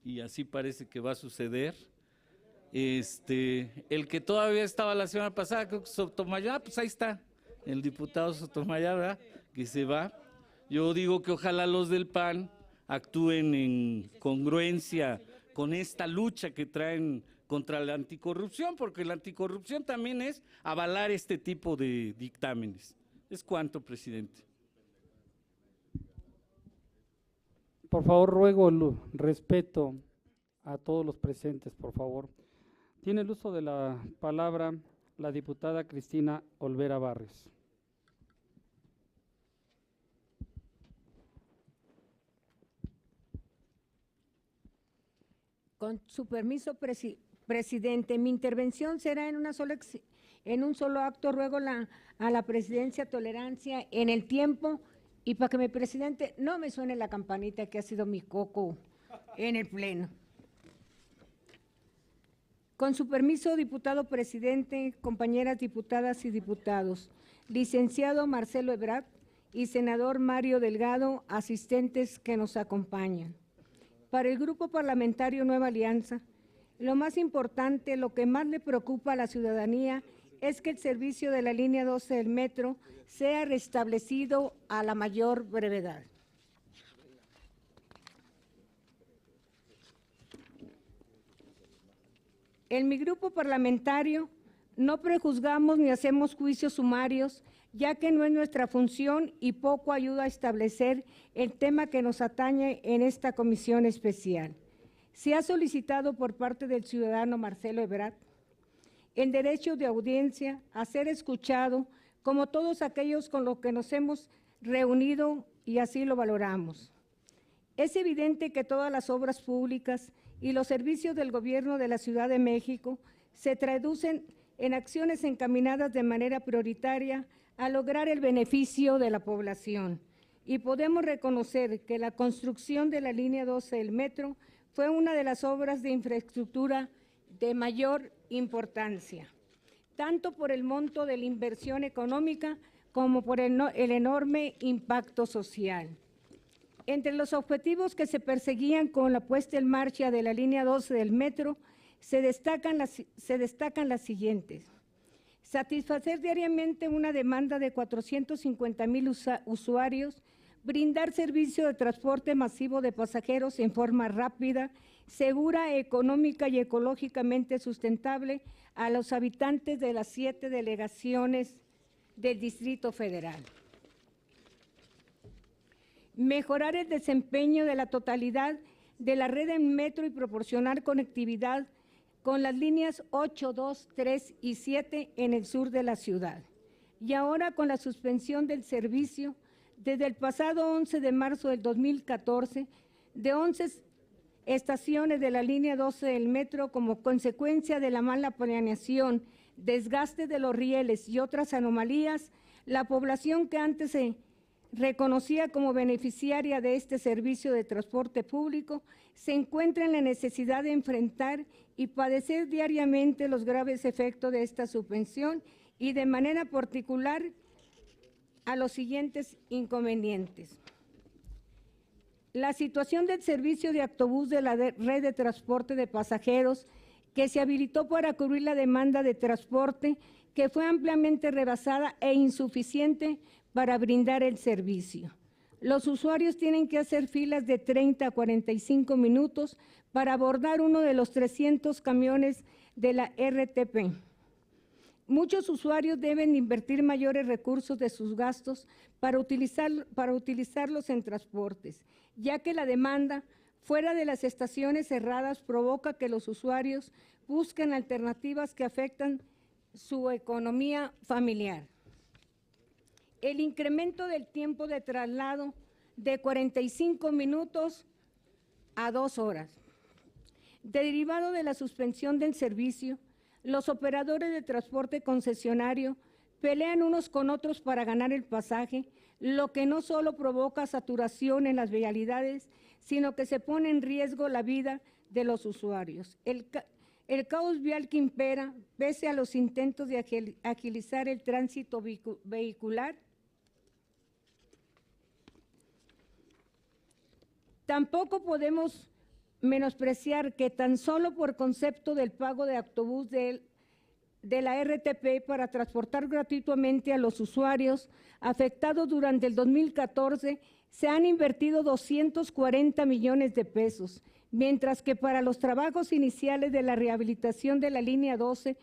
y así parece que va a suceder. El que todavía estaba la semana pasada, creo que Sotomayor, pues ahí está, el diputado Sotomayor, ¿verdad?, que se va. Yo digo que ojalá los del PAN actúen en congruencia con esta lucha que traen contra la anticorrupción, porque la anticorrupción también es avalar este tipo de dictámenes. Es cuanto, presidente. Por favor, ruego el respeto a todos los presentes, por favor. Tiene el uso de la palabra la diputada Cristina Olvera Barrios. Con su permiso, presidente, mi intervención será en un solo acto. Ruego a la presidencia tolerancia en el tiempo y para que mi presidente no me suene la campanita que ha sido mi coco en el pleno. Con su permiso, diputado presidente, compañeras diputadas y diputados, licenciado Marcelo Ebrard y senador Mario Delgado, asistentes que nos acompañan. Para el Grupo Parlamentario Nueva Alianza, lo más importante, lo que más le preocupa a la ciudadanía es que el servicio de la línea 12 del metro sea restablecido a la mayor brevedad. En mi grupo parlamentario no prejuzgamos ni hacemos juicios sumarios, ya que no es nuestra función y poco ayuda a establecer el tema que nos atañe en esta comisión especial. Se ha solicitado por parte del ciudadano Marcelo Ebrard el derecho de audiencia a ser escuchado, como todos aquellos con los que nos hemos reunido, y así lo valoramos. Es evidente que todas las obras públicas y los servicios del gobierno de la Ciudad de México se traducen en acciones encaminadas de manera prioritaria a lograr el beneficio de la población. Y podemos reconocer que la construcción de la línea 12 del metro fue una de las obras de infraestructura de mayor importancia, tanto por el monto de la inversión económica como por el enorme impacto social. Entre los objetivos que se perseguían con la puesta en marcha de la línea 12 del metro se destacan las siguientes: satisfacer diariamente una demanda de 450,000 usuarios, brindar servicio de transporte masivo de pasajeros en forma rápida, segura, económica y ecológicamente sustentable a los habitantes de las 7 delegaciones del Distrito Federal. Mejorar el desempeño de la totalidad de la red en metro y proporcionar conectividad con las líneas 8, 2, 3 y 7 en el sur de la ciudad. Y ahora, con la suspensión del servicio, desde el pasado 11 de marzo del 2014, de 11 estaciones de la línea 12 del metro, como consecuencia de la mala planeación, desgaste de los rieles y otras anomalías, la población que antes se reconocía como beneficiaria de este servicio de transporte público se encuentra en la necesidad de enfrentar y padecer diariamente los graves efectos de esta suspensión y de manera particular a los siguientes inconvenientes. La situación del servicio de autobús de la red de transporte de pasajeros, que se habilitó para cubrir la demanda de transporte, que fue ampliamente rebasada e insuficiente para brindar el servicio. Los usuarios tienen que hacer filas de 30 a 45 minutos para abordar uno de los 300 camiones de la RTP. Muchos usuarios deben invertir mayores recursos de sus gastos para utilizarlos en transportes, ya que la demanda fuera de las estaciones cerradas provoca que los usuarios busquen alternativas que afectan su economía familiar. El incremento del tiempo de traslado de 45 minutos a 2 horas. Derivado de la suspensión del servicio, los operadores de transporte concesionario pelean unos con otros para ganar el pasaje, lo que no solo provoca saturación en las vialidades, sino que se pone en riesgo la vida de los usuarios. El caos vial que impera, pese a los intentos de agilizar el tránsito vehicular, tampoco podemos menospreciar que tan solo por concepto del pago de autobús de la RTP para transportar gratuitamente a los usuarios afectados durante el 2014 se han invertido 240 millones de pesos, mientras que para los trabajos iniciales de la rehabilitación de la línea 12,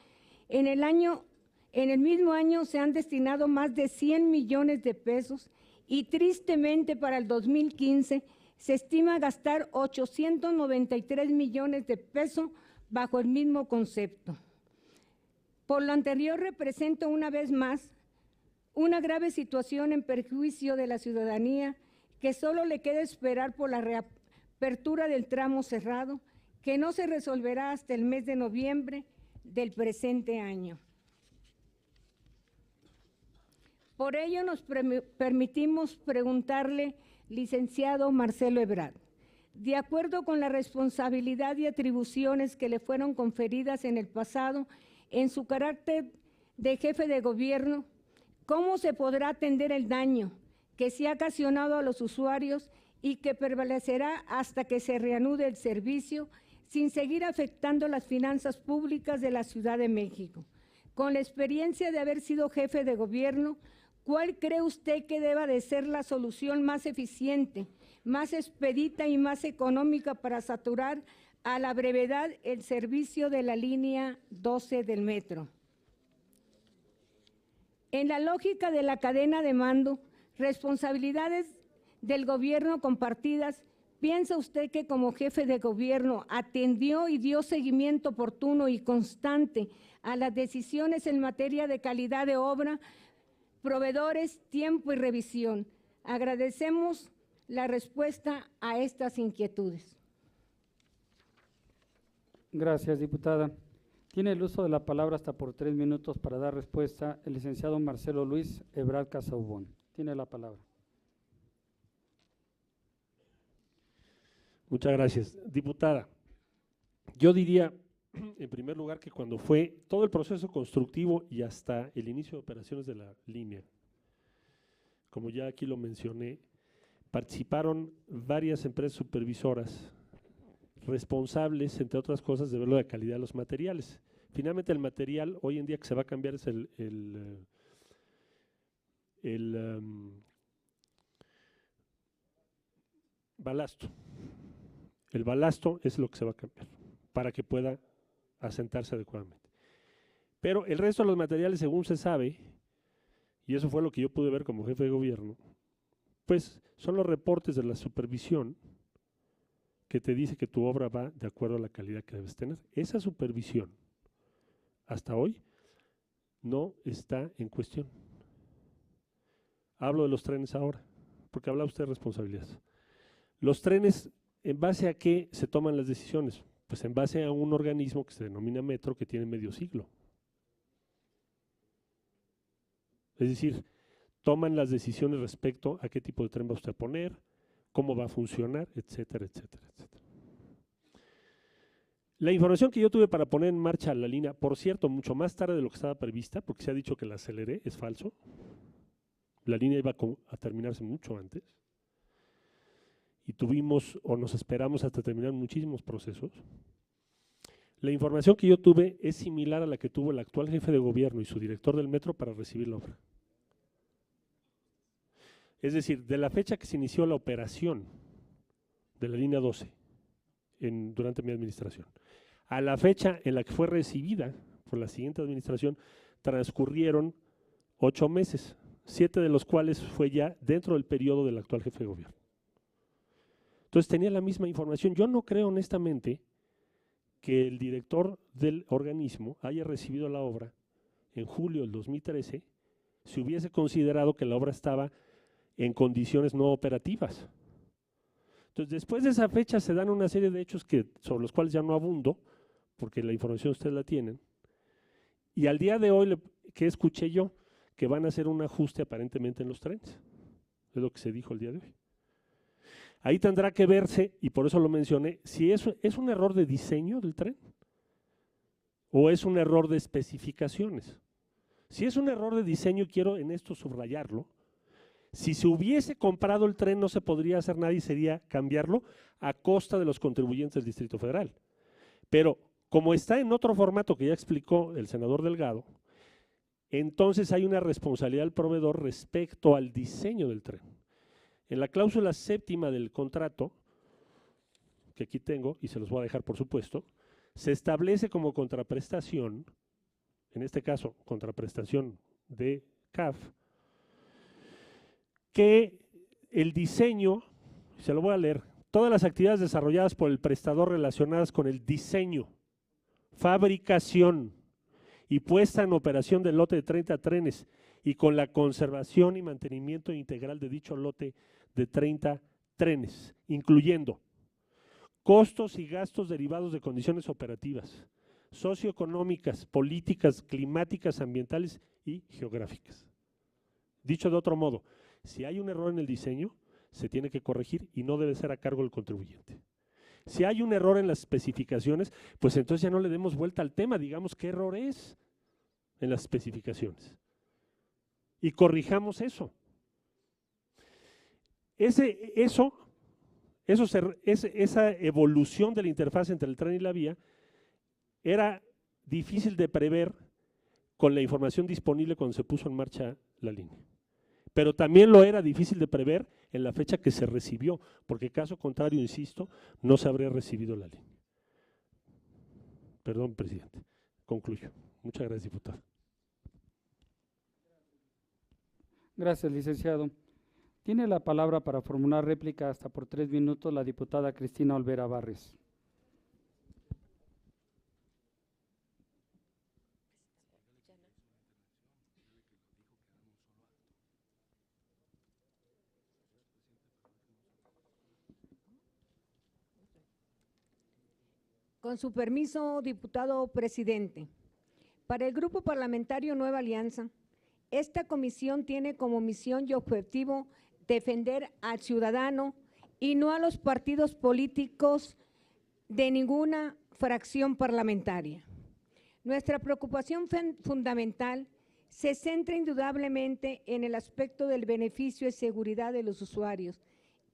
en el mismo año se han destinado más de 100 millones de pesos y tristemente para el 2015 se estima gastar 893 millones de pesos bajo el mismo concepto. Por lo anterior, representa una vez más una grave situación en perjuicio de la ciudadanía que solo le queda esperar por la reapertura del tramo cerrado, que no se resolverá hasta el mes de noviembre del presente año. Por ello nos permitimos preguntarle, licenciado Marcelo Ebrard, de acuerdo con la responsabilidad y atribuciones que le fueron conferidas en el pasado en su carácter de jefe de gobierno, ¿cómo se podrá atender el daño que se ha ocasionado a los usuarios y que prevalecerá hasta que se reanude el servicio sin seguir afectando las finanzas públicas de la Ciudad de México? Con la experiencia de haber sido jefe de gobierno, ¿cuál cree usted que deba de ser la solución más eficiente, más expedita y más económica para saturar a la brevedad el servicio de la línea 12 del metro? En la lógica de la cadena de mando, responsabilidades del gobierno compartidas, ¿piensa usted que como jefe de gobierno atendió y dio seguimiento oportuno y constante a las decisiones en materia de calidad de obra, proveedores, tiempo y revisión? Agradecemos la respuesta a estas inquietudes. Gracias, diputada. Tiene el uso de la palabra hasta por 3 minutos para dar respuesta el licenciado Marcelo Luis Ebrard Casaubon. Tiene la palabra. Muchas gracias. Diputada, yo diría, en primer lugar, que cuando fue todo el proceso constructivo y hasta el inicio de operaciones de la línea, como ya aquí lo mencioné, participaron varias empresas supervisoras responsables, entre otras cosas, de ver la calidad de los materiales. Finalmente, el material hoy en día que se va a cambiar es el balasto. El balasto es lo que se va a cambiar para que pueda asentarse adecuadamente. Pero el resto de los materiales, según se sabe, y eso fue lo que yo pude ver como jefe de gobierno, pues son los reportes de la supervisión que te dice que tu obra va de acuerdo a la calidad que debes tener. Esa supervisión, hasta hoy, no está en cuestión. Hablo de los trenes ahora, porque habla usted de responsabilidades. Los trenes, ¿en base a qué se toman las decisiones? Pues en base a un organismo que se denomina Metro, que tiene medio siglo. Es decir, toman las decisiones respecto a qué tipo de tren va usted a poner, cómo va a funcionar, etcétera, etcétera, etcétera. La información que yo tuve para poner en marcha la línea, por cierto, mucho más tarde de lo que estaba prevista, porque se ha dicho que la aceleré, es falso. La línea iba a terminarse mucho antes. Y tuvimos, o nos esperamos hasta terminar muchísimos procesos. La información que yo tuve es similar a la que tuvo el actual jefe de gobierno y su director del metro para recibir la obra. Es decir, de la fecha que se inició la operación de la línea 12 durante mi administración, a la fecha en la que fue recibida por la siguiente administración, transcurrieron 8 meses, 7 de los cuales fue ya dentro del periodo del actual jefe de gobierno. Entonces tenía la misma información. Yo no creo honestamente que el director del organismo haya recibido la obra en julio del 2013 si hubiese considerado que la obra estaba en condiciones no operativas. Entonces, después de esa fecha se dan una serie de hechos sobre los cuales ya no abundo, porque la información ustedes la tienen, y al día de hoy, ¿qué escuché yo? Que van a hacer un ajuste aparentemente en los trenes. Es lo que se dijo el día de hoy. Ahí tendrá que verse, y por eso lo mencioné, si eso es un error de diseño del tren o es un error de especificaciones. Si es un error de diseño, quiero en esto subrayarlo, Si se hubiese comprado el tren no se podría hacer nada y sería cambiarlo a costa de los contribuyentes del Distrito Federal. Pero como está en otro formato que ya explicó el senador Delgado, entonces hay una responsabilidad del proveedor respecto al diseño del tren. En la cláusula séptima del contrato, que aquí tengo, y se los voy a dejar por supuesto, se establece como contraprestación, en este caso contraprestación de CAF, que el diseño, se lo voy a leer, todas las actividades desarrolladas por el prestador relacionadas con el diseño, fabricación y puesta en operación del lote de 30 trenes y con la conservación y mantenimiento integral de dicho lote de 30 trenes, incluyendo costos y gastos derivados de condiciones operativas, socioeconómicas, políticas, climáticas, ambientales y geográficas. Dicho de otro modo, si hay un error en el diseño, se tiene que corregir y no debe ser a cargo del contribuyente. Si hay un error en las especificaciones, pues entonces ya no le demos vuelta al tema, digamos qué error es en las especificaciones y corrijamos eso. Esa evolución de la interfaz entre el tren y la vía era difícil de prever con la información disponible cuando se puso en marcha la línea. Pero también lo era difícil de prever en la fecha que se recibió, porque caso contrario, insisto, no se habría recibido la línea. Perdón, presidente. Concluyo. Muchas gracias, diputado. Gracias, licenciado. Tiene la palabra para formular réplica hasta por 3 minutos la diputada Cristina Olvera Barrios. Con su permiso, diputado presidente. Para el Grupo Parlamentario Nueva Alianza, esta comisión tiene como misión y objetivo defender al ciudadano y no a los partidos políticos de ninguna fracción parlamentaria. Nuestra preocupación fundamental se centra indudablemente en el aspecto del beneficio y seguridad de los usuarios,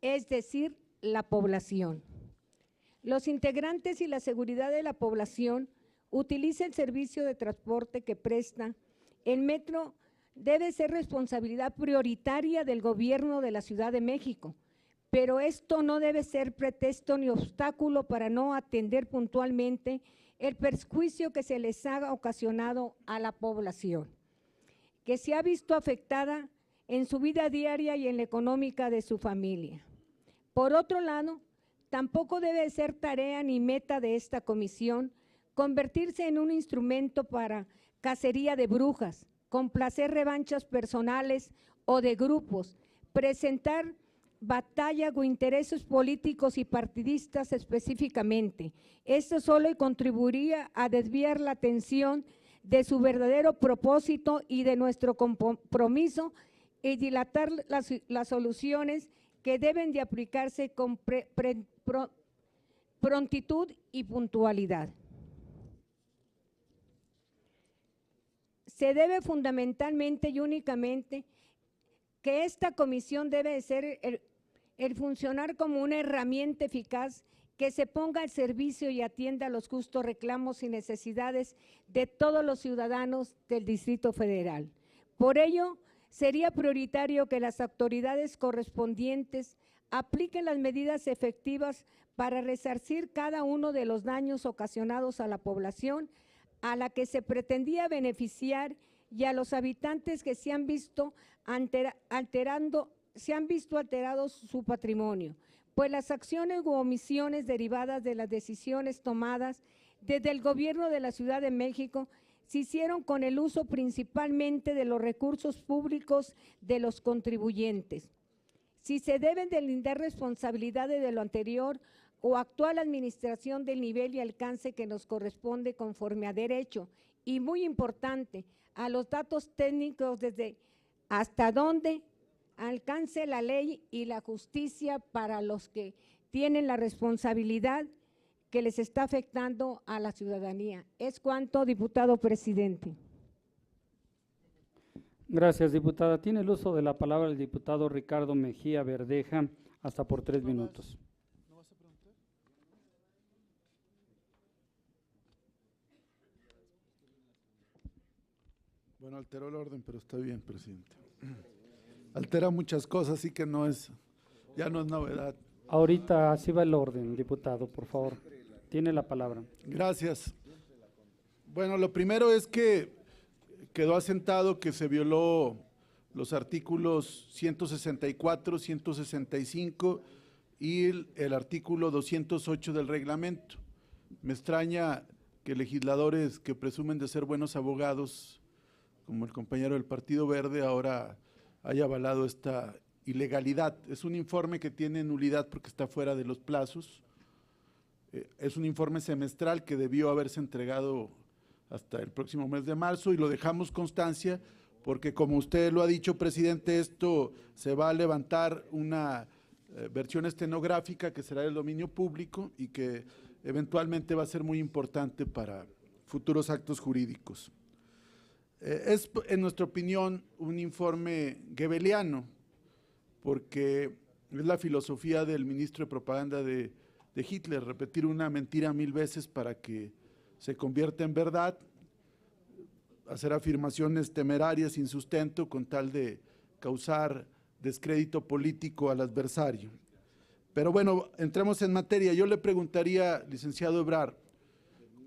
es decir, la población. Los integrantes y la seguridad de la población utiliza el servicio de transporte que presta. El metro debe ser responsabilidad prioritaria del gobierno de la Ciudad de México, pero esto no debe ser pretexto ni obstáculo para no atender puntualmente el perjuicio que se les ha ocasionado a la población, que se ha visto afectada en su vida diaria y en la económica de su familia. Por otro lado, tampoco debe ser tarea ni meta de esta comisión convertirse en un instrumento para cacería de brujas, complacer revanchas personales o de grupos, presentar batalla o intereses políticos y partidistas específicamente. Esto solo contribuiría a desviar la atención de su verdadero propósito y de nuestro compromiso y dilatar las soluciones que deben de aplicarse con prontitud y puntualidad. Se debe fundamentalmente y únicamente que esta comisión debe ser el funcionar como una herramienta eficaz que se ponga al servicio y atienda los justos reclamos y necesidades de todos los ciudadanos del Distrito Federal. Por ello, sería prioritario que las autoridades correspondientes apliquen las medidas efectivas para resarcir cada uno de los daños ocasionados a la población a la que se pretendía beneficiar y a los habitantes que se han visto alterados su patrimonio, pues las acciones u omisiones derivadas de las decisiones tomadas desde el gobierno de la Ciudad de México se hicieron con el uso principalmente de los recursos públicos de los contribuyentes. Si se deben deslindar responsabilidades de lo anterior o actual administración del nivel y alcance que nos corresponde conforme a derecho, y muy importante, a los datos técnicos desde hasta dónde alcance la ley y la justicia para los que tienen la responsabilidad que les está afectando a la ciudadanía. Es cuanto, diputado presidente. Gracias, diputada. Tiene el uso de la palabra el diputado Ricardo Mejía Verdeja, hasta por 3 minutos. Bueno, alteró el orden, pero está bien, presidente. Altera muchas cosas, así que ya no es novedad. Ahorita así va el orden, diputado, por favor. Tiene la palabra. Gracias. Bueno, lo primero es que quedó asentado que se violó los artículos 164, 165 y el artículo 208 del reglamento. Me extraña que legisladores que presumen de ser buenos abogados, como el compañero del Partido Verde, ahora haya avalado esta ilegalidad. Es un informe que tiene nulidad porque está fuera de los plazos. Es un informe semestral que debió haberse entregado hasta el próximo mes de marzo y lo dejamos constancia porque, como usted lo ha dicho, presidente, esto se va a levantar una versión estenográfica que será del dominio público y que eventualmente va a ser muy importante para futuros actos jurídicos. Es, en nuestra opinión, un informe goebbeliano, porque es la filosofía del ministro de propaganda de Hitler, repetir una mentira 1000 veces para que se convierta en verdad, hacer afirmaciones temerarias sin sustento con tal de causar descrédito político al adversario. Pero bueno, entremos en materia. Yo le preguntaría, licenciado Ebrard,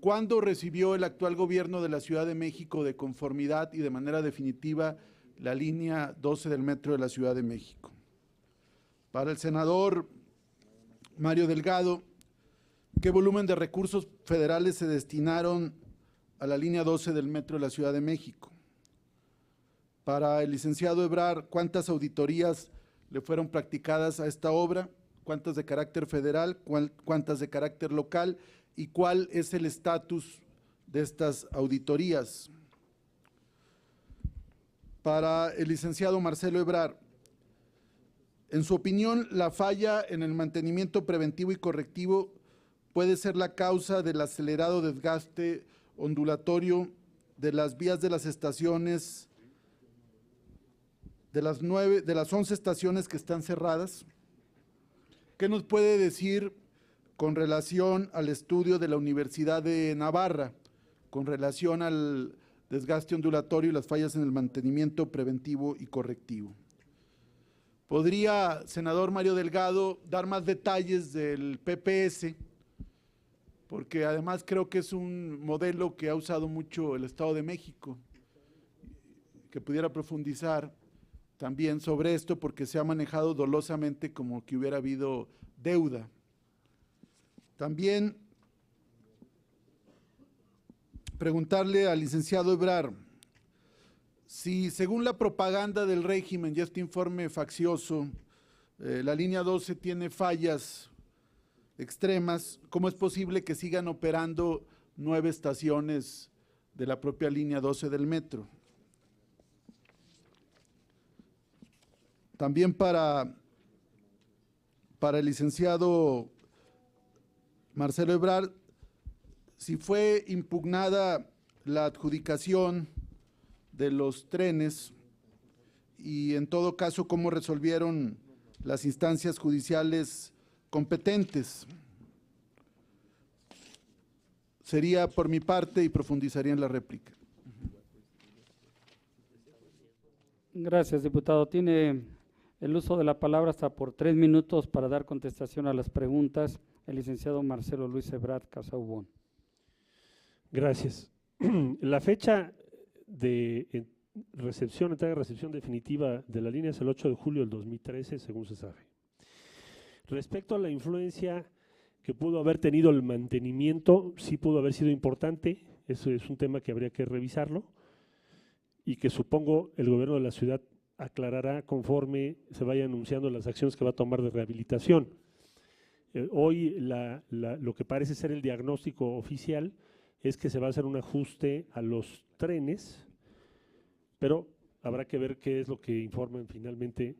¿cuándo recibió el actual gobierno de la Ciudad de México de conformidad y de manera definitiva la línea 12 del metro de la Ciudad de México? Para el senador Mario Delgado, ¿qué volumen de recursos federales se destinaron a la línea 12 del metro de la Ciudad de México? Para el licenciado Ebrard, ¿cuántas auditorías le fueron practicadas a esta obra? ¿Cuántas de carácter federal? ¿Cuántas de carácter local? ¿Y cuál es el estatus de estas auditorías? Para el licenciado Marcelo Ebrard, en su opinión, la falla en el mantenimiento preventivo y correctivo puede ser la causa del acelerado desgaste ondulatorio de las vías de las estaciones, de las 11 estaciones que están cerradas. ¿Qué nos puede decir con relación al estudio de la Universidad de Navarra, con relación al desgaste ondulatorio y las fallas en el mantenimiento preventivo y correctivo? ¿Podría, senador Mario Delgado, dar más detalles del PPS? Porque además creo que es un modelo que ha usado mucho el Estado de México, que pudiera profundizar también sobre esto, porque se ha manejado dolosamente como que hubiera habido deuda. También preguntarle al licenciado Ebrard, si según la propaganda del régimen y este informe faccioso, la línea 12 tiene fallas extremas, ¿cómo es posible que sigan operando 9 estaciones de la propia línea 12 del metro? También para el licenciado Marcelo Ebrard, si fue impugnada la adjudicación de los trenes y en todo caso cómo resolvieron las instancias judiciales competentes. Sería por mi parte y profundizaría en la réplica. Gracias, diputado. Tiene el uso de la palabra hasta por 3 minutos para dar contestación a las preguntas el licenciado Marcelo Luis Ebrard Casaubon. Gracias. La fecha de entrega y recepción definitiva de la línea es el 8 de julio del 2013, según se sabe. Respecto a la influencia que pudo haber tenido el mantenimiento, sí pudo haber sido importante, eso es un tema que habría que revisarlo y que supongo el gobierno de la ciudad aclarará conforme se vayan anunciando las acciones que va a tomar de rehabilitación. Hoy lo que parece ser el diagnóstico oficial es que se va a hacer un ajuste a los trenes, pero habrá que ver qué es lo que informan finalmente,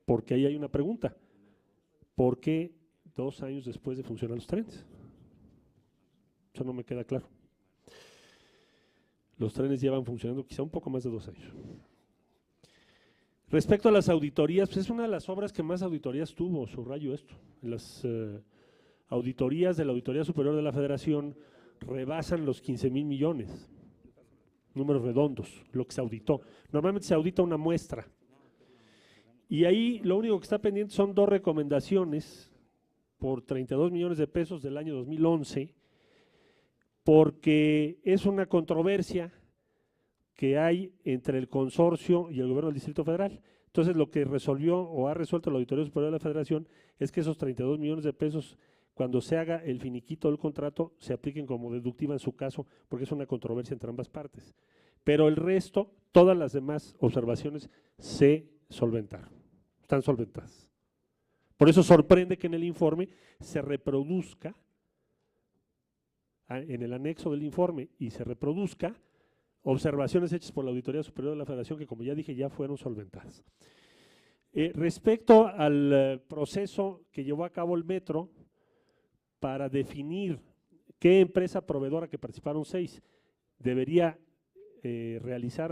porque ahí hay una pregunta. ¿Por qué 2 años después de funcionar los trenes? Eso no me queda claro. Los trenes llevan funcionando quizá un poco más de 2 años. Respecto a las auditorías, pues es una de las obras que más auditorías tuvo, subrayo esto. Las auditorías de la Auditoría Superior de la Federación rebasan los 15,000 millones, números redondos, lo que se auditó. Normalmente se audita una muestra. Y ahí lo único que está pendiente son 2 recomendaciones por 32 millones de pesos del año 2011, porque es una controversia que hay entre el consorcio y el gobierno del Distrito Federal. Entonces, lo que resolvió o ha resuelto la Auditoría Superior de la Federación es que esos 32 millones de pesos, cuando se haga el finiquito del contrato, se apliquen como deductiva en su caso, porque es una controversia entre ambas partes. Pero el resto, todas las demás observaciones se solventaron, están solventadas. Por eso sorprende que en el informe se reproduzca, en el anexo del informe, y se reproduzca observaciones hechas por la Auditoría Superior de la Federación que, como ya dije, ya fueron solventadas. Respecto al proceso que llevó a cabo el Metro para definir qué empresa proveedora, que participaron 6, debería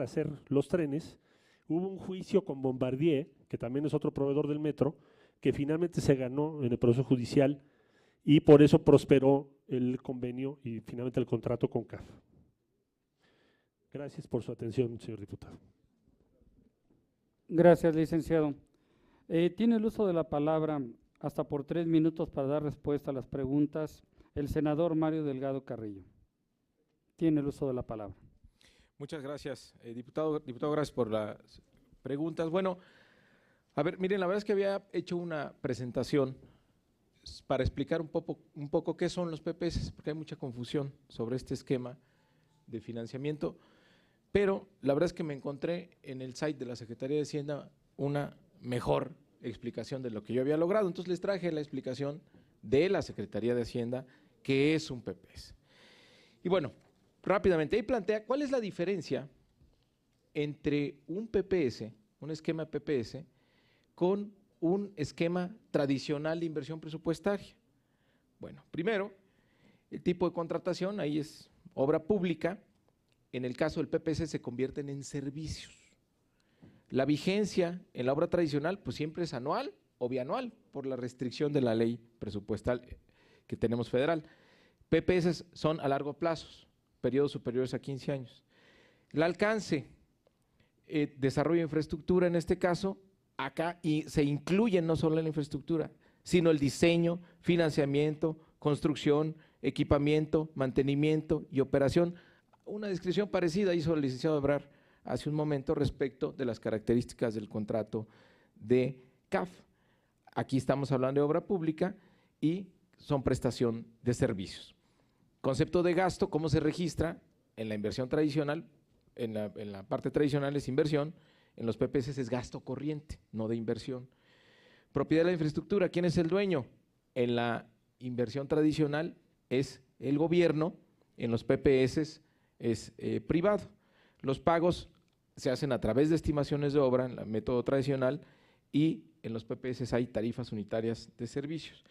hacer los trenes, hubo un juicio con Bombardier, que también es otro proveedor del Metro, que finalmente se ganó en el proceso judicial y por eso prosperó el convenio y finalmente el contrato con CAF. Gracias por su atención, señor diputado. Gracias, licenciado. Tiene el uso de la palabra hasta por 3 minutos para dar respuesta a las preguntas el senador Mario Delgado Carrillo. Tiene el uso de la palabra. Muchas gracias, diputado, gracias por las preguntas. Bueno, a ver, miren, la verdad es que había hecho una presentación para explicar un poco qué son los PPS, porque hay mucha confusión sobre este esquema de financiamiento, pero la verdad es que me encontré en el site de la Secretaría de Hacienda una mejor explicación de lo que yo había logrado. Entonces les traje la explicación de la Secretaría de Hacienda, que es un PPS. Y bueno, rápidamente, ahí plantea cuál es la diferencia entre un PPS, un esquema PPS, con un esquema tradicional de inversión presupuestaria. Bueno, primero, el tipo de contratación, ahí es obra pública. En el caso del PPS se convierten en servicios. La vigencia en la obra tradicional pues siempre es anual o bianual por la restricción de la ley presupuestal que tenemos federal. PPS son a largo plazo, periodos superiores a 15 años. El alcance, desarrollo de infraestructura en este caso, acá y se incluye no solo la infraestructura, sino el diseño, financiamiento, construcción, equipamiento, mantenimiento y operación. Una descripción parecida hizo el licenciado Ebrard hace un momento respecto de las características del contrato de CAF. Aquí estamos hablando de obra pública y son prestación de servicios. Concepto de gasto, ¿cómo se registra? En la inversión tradicional, en la parte tradicional es inversión, en los PPS es gasto corriente, no de inversión. Propiedad de la infraestructura, ¿quién es el dueño? En la inversión tradicional es el gobierno, en los PPS es privado. Los pagos se hacen a través de estimaciones de obra en el método tradicional y en los PPS hay tarifas unitarias de servicios.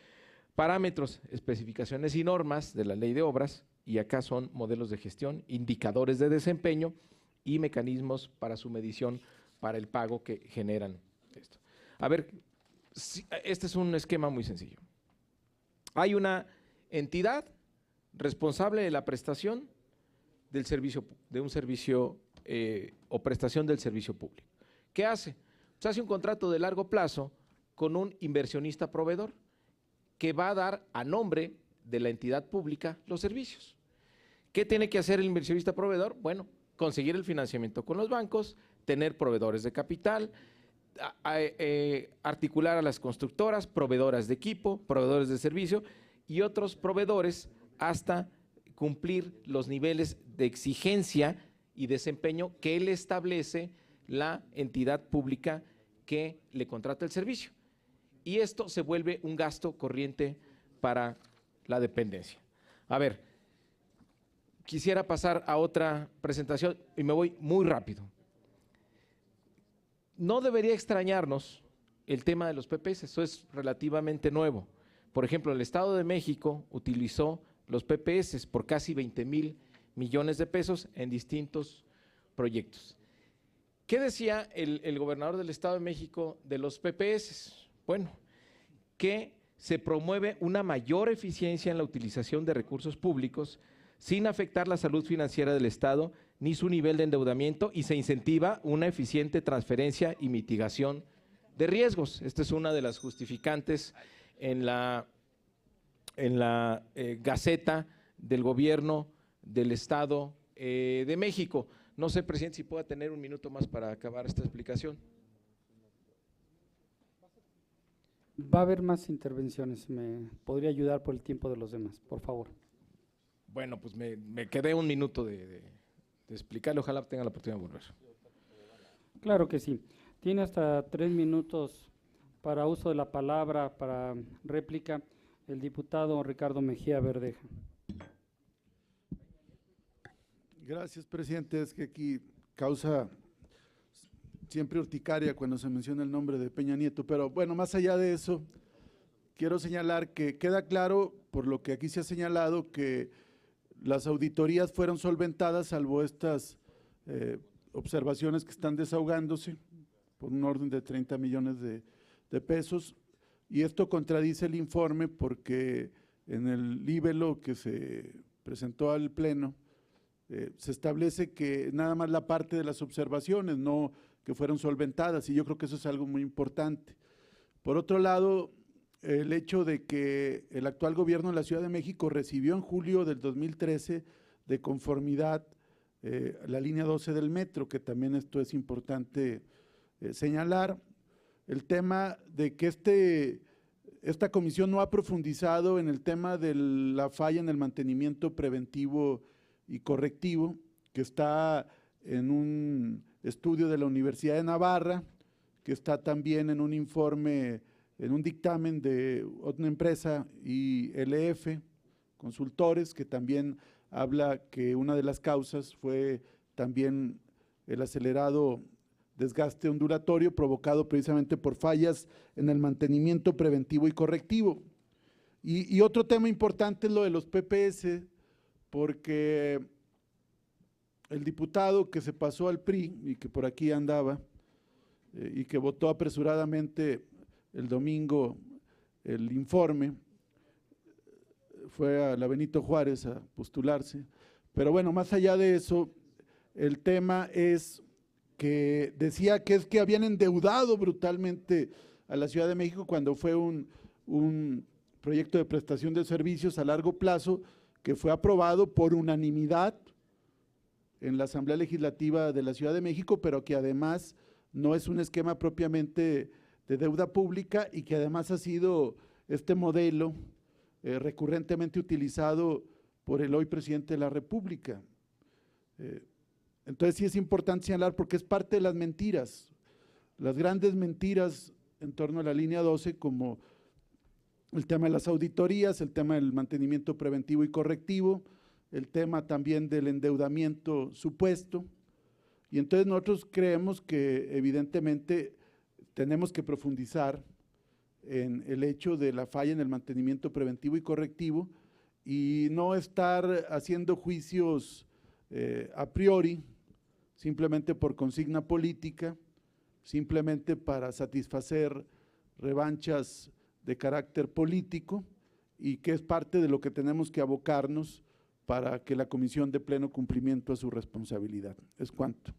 Parámetros, especificaciones y normas de la ley de obras, y acá son modelos de gestión, indicadores de desempeño y mecanismos para su medición para el pago que generan esto. A ver, este es un esquema muy sencillo. Hay una entidad responsable de la prestación del servicio, de un servicio o prestación del servicio público. ¿Qué hace? Pues hace un contrato de largo plazo con un inversionista proveedor que va a dar a nombre de la entidad pública los servicios. ¿Qué tiene que hacer el inversionista proveedor? Bueno, conseguir el financiamiento con los bancos, tener proveedores de capital, articular a las constructoras, proveedoras de equipo, proveedores de servicio y otros proveedores hasta cumplir los niveles de exigencia y desempeño que él establece la entidad pública que le contrata el servicio. Y esto se vuelve un gasto corriente para la dependencia. A ver, quisiera pasar a otra presentación y me voy muy rápido. No debería extrañarnos el tema de los PPS, eso es relativamente nuevo. Por ejemplo, el Estado de México utilizó los PPS por casi 20,000 millones de pesos en distintos proyectos. ¿qué decía el gobernador del Estado de México de los PPS? Bueno, que se promueve una mayor eficiencia en la utilización de recursos públicos sin afectar la salud financiera del Estado ni su nivel de endeudamiento, y se incentiva una eficiente transferencia y mitigación de riesgos. Esta es una de las justificantes en la Gaceta del Gobierno del Estado de México. No sé, presidente, si pueda tener un minuto más para acabar esta explicación. Va a haber más intervenciones. ¿Me podría ayudar por el tiempo de los demás, por favor? Bueno, pues me quedé un minuto de explicarle, ojalá tenga la oportunidad de volver. Claro que sí. Tiene hasta 3 minutos para uso de la palabra, para réplica, el diputado Ricardo Mejía Verdeja. Gracias, presidente. Es que aquí causa siempre urticaria cuando se menciona el nombre de Peña Nieto, pero bueno, más allá de eso, quiero señalar que queda claro, por lo que aquí se ha señalado, que las auditorías fueron solventadas, salvo estas observaciones que están desahogándose por un orden de 30 millones de pesos, y esto contradice el informe porque en el libelo que se presentó al Pleno se establece que nada más la parte de las observaciones, no que fueron solventadas, y yo creo que eso es algo muy importante. Por otro lado, el hecho de que el actual gobierno de la Ciudad de México recibió en julio del 2013 de conformidad la línea 12 del metro, que también esto es importante señalar. El tema de que esta comisión no ha profundizado en el tema de la falla en el mantenimiento preventivo y correctivo, que está en un estudio de la Universidad de Navarra, que está también en un informe, en un dictamen de otra empresa, ILF Consultores, que también habla que una de las causas fue también el acelerado desgaste ondulatorio provocado precisamente por fallas en el mantenimiento preventivo y correctivo. Y otro tema importante es lo de los PPS, porque el diputado que se pasó al PRI y que por aquí andaba y que votó apresuradamente el domingo el informe, fue a la Benito Juárez a postularse. Pero bueno, más allá de eso, el tema es que decía que es que habían endeudado brutalmente a la Ciudad de México cuando fue un proyecto de prestación de servicios a largo plazo que fue aprobado por unanimidad en la Asamblea Legislativa de la Ciudad de México, pero que además no es un esquema propiamente de deuda pública y que además ha sido este modelo recurrentemente utilizado por el hoy presidente de la República. Entonces sí es importante señalar porque es parte de las mentiras, las grandes mentiras en torno a la línea 12, como el tema de las auditorías, el tema del mantenimiento preventivo y correctivo, el tema también del endeudamiento supuesto. Y entonces nosotros creemos que evidentemente tenemos que profundizar en el hecho de la falla en el mantenimiento preventivo y correctivo y no estar haciendo juicios a priori, simplemente por consigna política, simplemente para satisfacer revanchas de carácter político, y que es parte de lo que tenemos que abocarnos para que la comisión dé pleno cumplimiento a su responsabilidad. Es cuanto.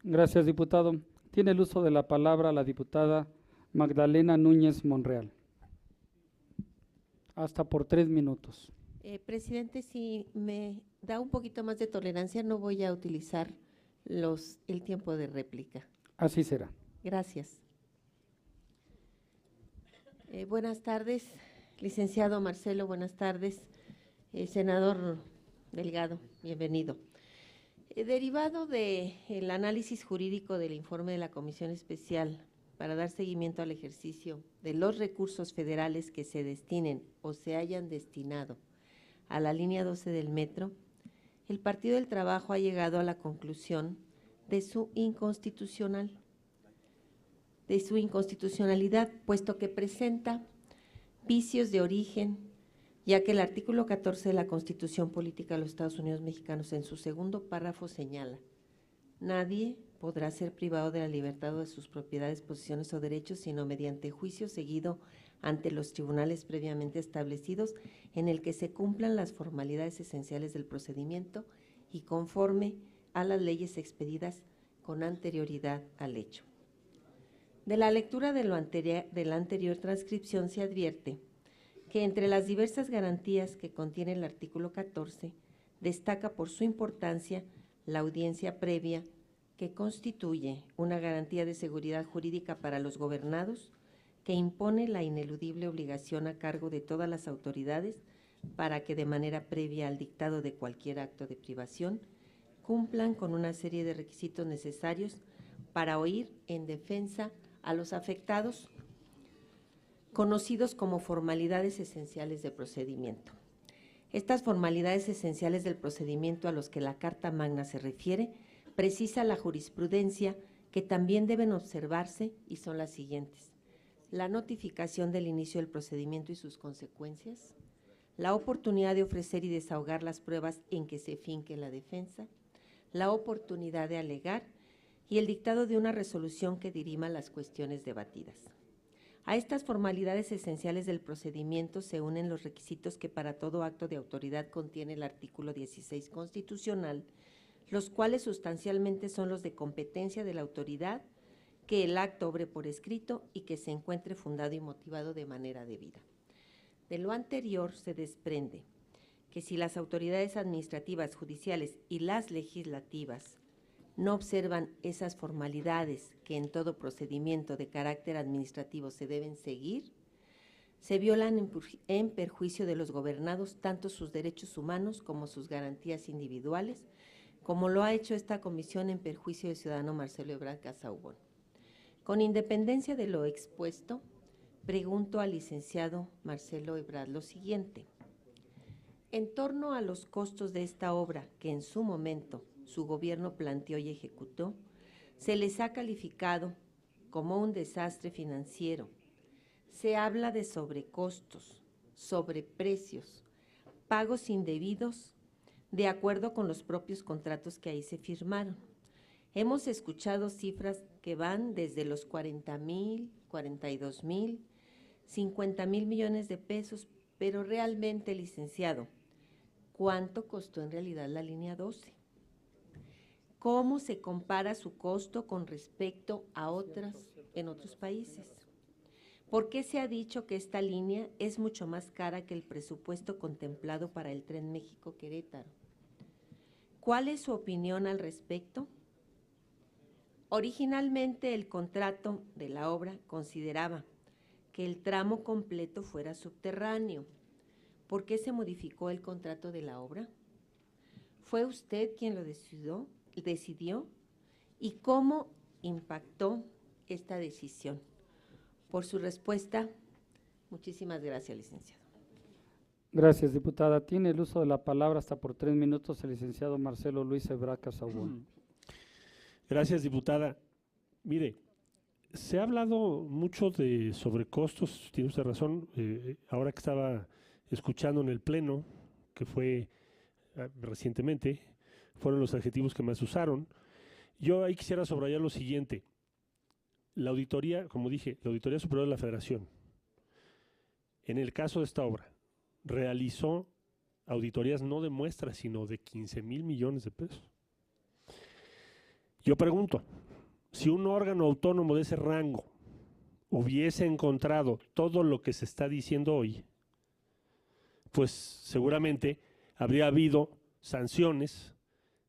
Gracias, diputado. Tiene el uso de la palabra la diputada Magdalena Núñez Monreal. Hasta por 3 minutos. Presidente, si me da un poquito más de tolerancia, no voy a utilizar el tiempo de réplica. Así será. Gracias. Buenas tardes, licenciado Marcelo, buenas tardes. Senador Delgado, bienvenido. Derivado del análisis jurídico del informe de la Comisión Especial para dar seguimiento al ejercicio de los recursos federales que se destinen o se hayan destinado a la línea 12 del metro, el Partido del Trabajo ha llegado a la conclusión de su inconstitucionalidad, puesto que presenta vicios de origen, ya que el artículo 14 de la Constitución Política de los Estados Unidos Mexicanos, en su segundo párrafo, señala: Nadie podrá ser privado de la libertad o de sus propiedades, posesiones o derechos, sino mediante juicio seguido ante los tribunales previamente establecidos, en el que se cumplan las formalidades esenciales del procedimiento y conforme a las leyes expedidas con anterioridad al hecho. De la lectura de la anterior transcripción se advierte que entre las diversas garantías que contiene el artículo 14, destaca por su importancia la audiencia previa, que constituye una garantía de seguridad jurídica para los gobernados, que impone la ineludible obligación a cargo de todas las autoridades para que de manera previa al dictado de cualquier acto de privación cumplan con una serie de requisitos necesarios para oír en defensa a los afectados, conocidos como formalidades esenciales de procedimiento. Estas formalidades esenciales del procedimiento a los que la Carta Magna se refiere precisa la jurisprudencia que también deben observarse y son las siguientes: la notificación del inicio del procedimiento y sus consecuencias, la oportunidad de ofrecer y desahogar las pruebas en que se finque la defensa, la oportunidad de alegar y el dictado de una resolución que dirima las cuestiones debatidas. A estas formalidades esenciales del procedimiento se unen los requisitos que para todo acto de autoridad contiene el artículo 16 constitucional, los cuales sustancialmente son los de competencia de la autoridad, que el acto obre por escrito y que se encuentre fundado y motivado de manera debida. De lo anterior se desprende que si las autoridades administrativas, judiciales y las legislativas no observan esas formalidades que en todo procedimiento de carácter administrativo se deben seguir, se violan en perjuicio de los gobernados tanto sus derechos humanos como sus garantías individuales, como lo ha hecho esta comisión en perjuicio del ciudadano Marcelo Ebrard Casaubon. Con independencia de lo expuesto, pregunto al licenciado Marcelo Ebrard lo siguiente. En torno a los costos de esta obra, que en su momento su gobierno planteó y ejecutó, se les ha calificado como un desastre financiero. Se habla de sobrecostos, sobreprecios, pagos indebidos, de acuerdo con los propios contratos que ahí se firmaron. Hemos escuchado cifras que van desde los 40,000, 42,000, 50,000 millones de pesos, pero realmente, licenciado, ¿cuánto costó en realidad la línea 12? ¿Cómo se compara su costo con respecto a otras en otros países? ¿Por qué se ha dicho que esta línea es mucho más cara que el presupuesto contemplado para el Tren México-Querétaro? ¿Cuál es su opinión al respecto? Originalmente el contrato de la obra consideraba que el tramo completo fuera subterráneo. ¿Por qué se modificó el contrato de la obra? ¿Fue usted quien lo decidió? ¿Y cómo impactó esta decisión? Por su respuesta, muchísimas gracias, licenciado. Gracias, diputada. Tiene el uso de la palabra hasta por 3 minutos el licenciado Marcelo Luis Ebrard Casaubon. Gracias, diputada. Mire, se ha hablado mucho de sobrecostos, tiene usted razón. Ahora que estaba escuchando en el Pleno, que fue recientemente, fueron los adjetivos que más usaron. Yo ahí quisiera subrayar lo siguiente. La auditoría, como dije, la Auditoría Superior de la Federación, en el caso de esta obra, realizó auditorías no de muestras, sino de 15,000 millones de pesos. Yo pregunto, si un órgano autónomo de ese rango hubiese encontrado todo lo que se está diciendo hoy, pues seguramente habría habido sanciones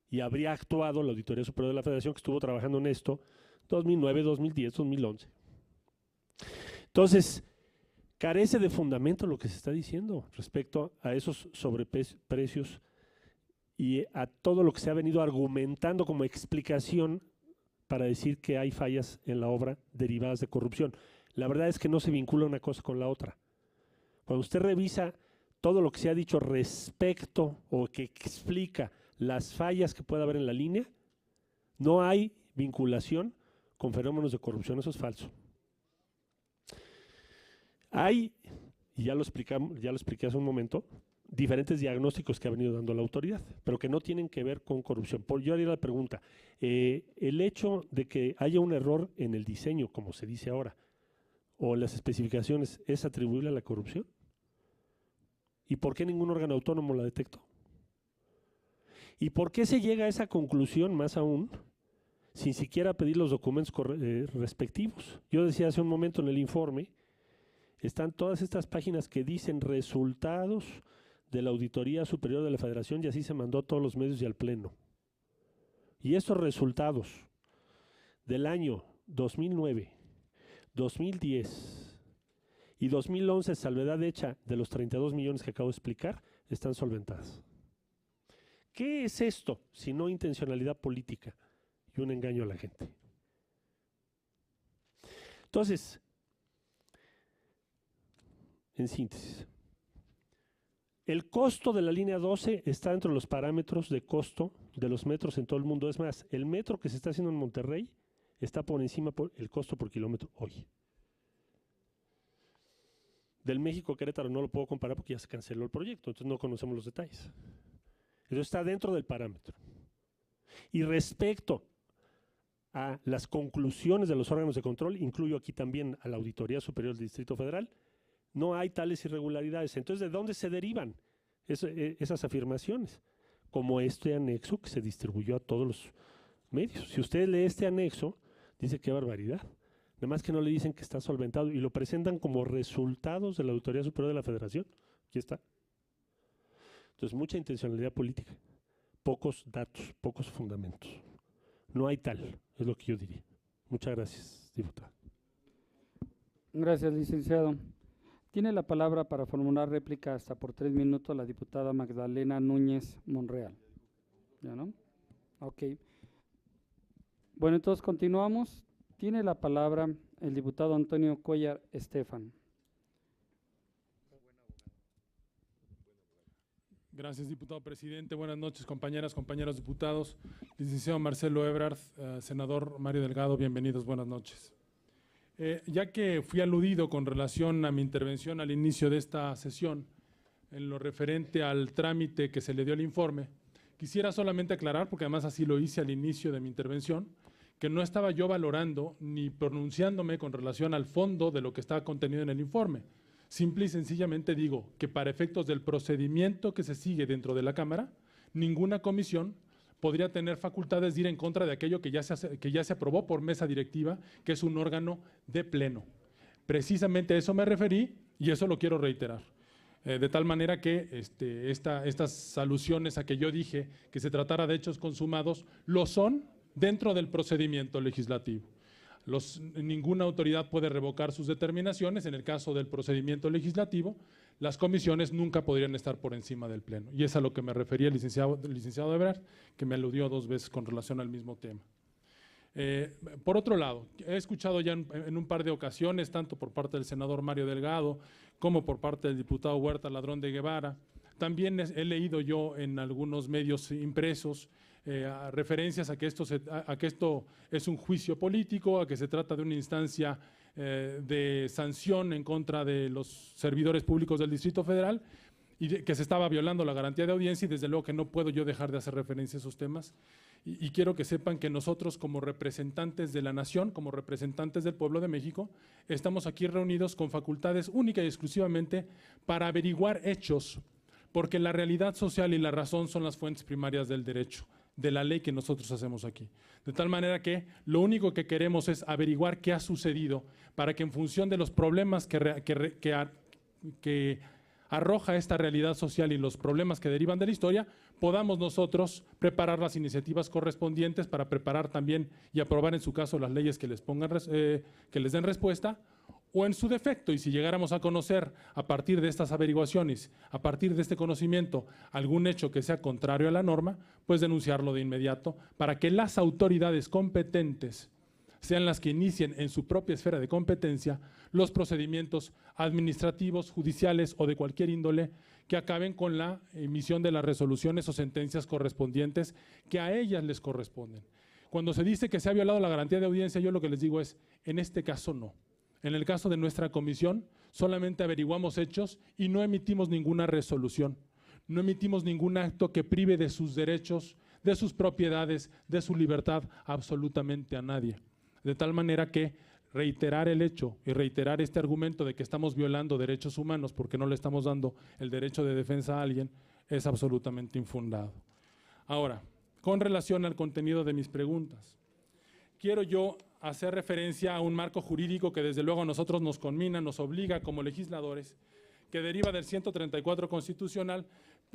y habría actuado la Auditoría Superior de la Federación, que estuvo trabajando en esto 2009, 2010, 2011. Entonces, carece de fundamento lo que se está diciendo respecto a esos sobreprecios y a todo lo que se ha venido argumentando como explicación para decir que hay fallas en la obra derivadas de corrupción. La verdad es que no se vincula una cosa con la otra. Cuando usted revisa todo lo que se ha dicho respecto o que explica las fallas que puede haber en la línea, no hay vinculación con fenómenos de corrupción, eso es falso. Hay, y ya lo expliqué hace un momento, diferentes diagnósticos que ha venido dando la autoridad, pero que no tienen que ver con corrupción. Yo haría la pregunta, el hecho de que haya un error en el diseño, como se dice ahora, o en las especificaciones, ¿es atribuible a la corrupción? ¿Y por qué ningún órgano autónomo la detectó? ¿Y por qué se llega a esa conclusión, más aún, sin siquiera pedir los documentos respectivos? Yo decía hace un momento en el informe, están todas estas páginas que dicen resultados de la Auditoría Superior de la Federación, y así se mandó a todos los medios y al Pleno. Y estos resultados del año 2009, 2010 y 2011, salvedad hecha de los 32 millones que acabo de explicar, están solventadas. ¿Qué es esto si no intencionalidad política y un engaño a la gente? Entonces, en síntesis, el costo de la línea 12 está dentro de los parámetros de costo de los metros en todo el mundo. Es más, el metro que se está haciendo en Monterrey está por encima el costo por kilómetro hoy. Del México-Querétaro no lo puedo comparar porque ya se canceló el proyecto, entonces no conocemos los detalles. Eso está dentro del parámetro. Y respecto a las conclusiones de los órganos de control, incluyo aquí también a la Auditoría Superior del Distrito Federal, no hay tales irregularidades. Entonces, ¿de dónde se derivan esas afirmaciones? Como este anexo que se distribuyó a todos los medios. Si usted lee este anexo, dice qué barbaridad. Nada más que no le dicen que está solventado y lo presentan como resultados de la Auditoría Superior de la Federación. Aquí está. Entonces, mucha intencionalidad política, pocos datos, pocos fundamentos. No hay tal, es lo que yo diría. Muchas gracias, diputado. Gracias, licenciado. Tiene la palabra para formular réplica hasta por 3 minutos la diputada Magdalena Núñez Monreal. ¿Ya no? Ok. Bueno, entonces continuamos. Tiene la palabra el diputado Antonio Cuellar Estefan. Gracias, diputado presidente. Buenas noches, compañeras, compañeros diputados. Licenciado Marcelo Ebrard, senador Mario Delgado, bienvenidos, buenas noches. Ya que fui aludido con relación a mi intervención al inicio de esta sesión, en lo referente al trámite que se le dio al informe, quisiera solamente aclarar, porque además así lo hice al inicio de mi intervención, que no estaba yo valorando ni pronunciándome con relación al fondo de lo que estaba contenido en el informe. Simple y sencillamente digo que para efectos del procedimiento que se sigue dentro de la Cámara, ninguna comisión podría tener facultades de ir en contra de aquello que ya se aprobó por mesa directiva, que es un órgano de pleno. Precisamente a eso me referí y eso lo quiero reiterar. De tal manera que estas alusiones a que yo dije que se tratara de hechos consumados, lo son dentro del procedimiento legislativo. Ninguna autoridad puede revocar sus determinaciones. En el caso del procedimiento legislativo, las comisiones nunca podrían estar por encima del Pleno. Y es a lo que me refería el licenciado Ebrard, que me aludió 2 veces con relación al mismo tema. Por otro lado, he escuchado ya en un par de ocasiones, tanto por parte del senador Mario Delgado como por parte del diputado Huerta Ladrón de Guevara, también he leído yo en algunos medios impresos referencias a que esto es un juicio político, a que se trata de una instancia de sanción en contra de los servidores públicos del Distrito Federal y que se estaba violando la garantía de audiencia, y desde luego que no puedo yo dejar de hacer referencia a esos temas. Y quiero que sepan que nosotros, como representantes de la nación, como representantes del pueblo de México, estamos aquí reunidos con facultades única y exclusivamente para averiguar hechos, porque la realidad social y la razón son las fuentes primarias del derecho, de la ley que nosotros hacemos aquí. De tal manera que lo único que queremos es averiguar qué ha sucedido para que en función de los problemas que arroja esta realidad social y los problemas que derivan de la historia, podamos nosotros preparar las iniciativas correspondientes para preparar también y aprobar en su caso las leyes que les den respuesta, o en su defecto, y si llegáramos a conocer a partir de estas averiguaciones, a partir de este conocimiento, algún hecho que sea contrario a la norma, pues denunciarlo de inmediato para que las autoridades competentes sean las que inicien en su propia esfera de competencia los procedimientos administrativos, judiciales o de cualquier índole que acaben con la emisión de las resoluciones o sentencias correspondientes que a ellas les corresponden. Cuando se dice que se ha violado la garantía de audiencia, yo lo que les digo es, en este caso no. En el caso de nuestra comisión, solamente averiguamos hechos y no emitimos ninguna resolución. no emitimos ningún acto que prive de sus derechos, de sus propiedades, de su libertad absolutamente a nadie. De tal manera que reiterar el hecho y reiterar este argumento de que estamos violando derechos humanos porque no le estamos dando el derecho de defensa a alguien es absolutamente infundado. Ahora, con relación al contenido de mis preguntas, quiero yo hacer referencia a un marco jurídico que desde luego a nosotros nos conmina, nos obliga como legisladores, que deriva del 134 constitucional.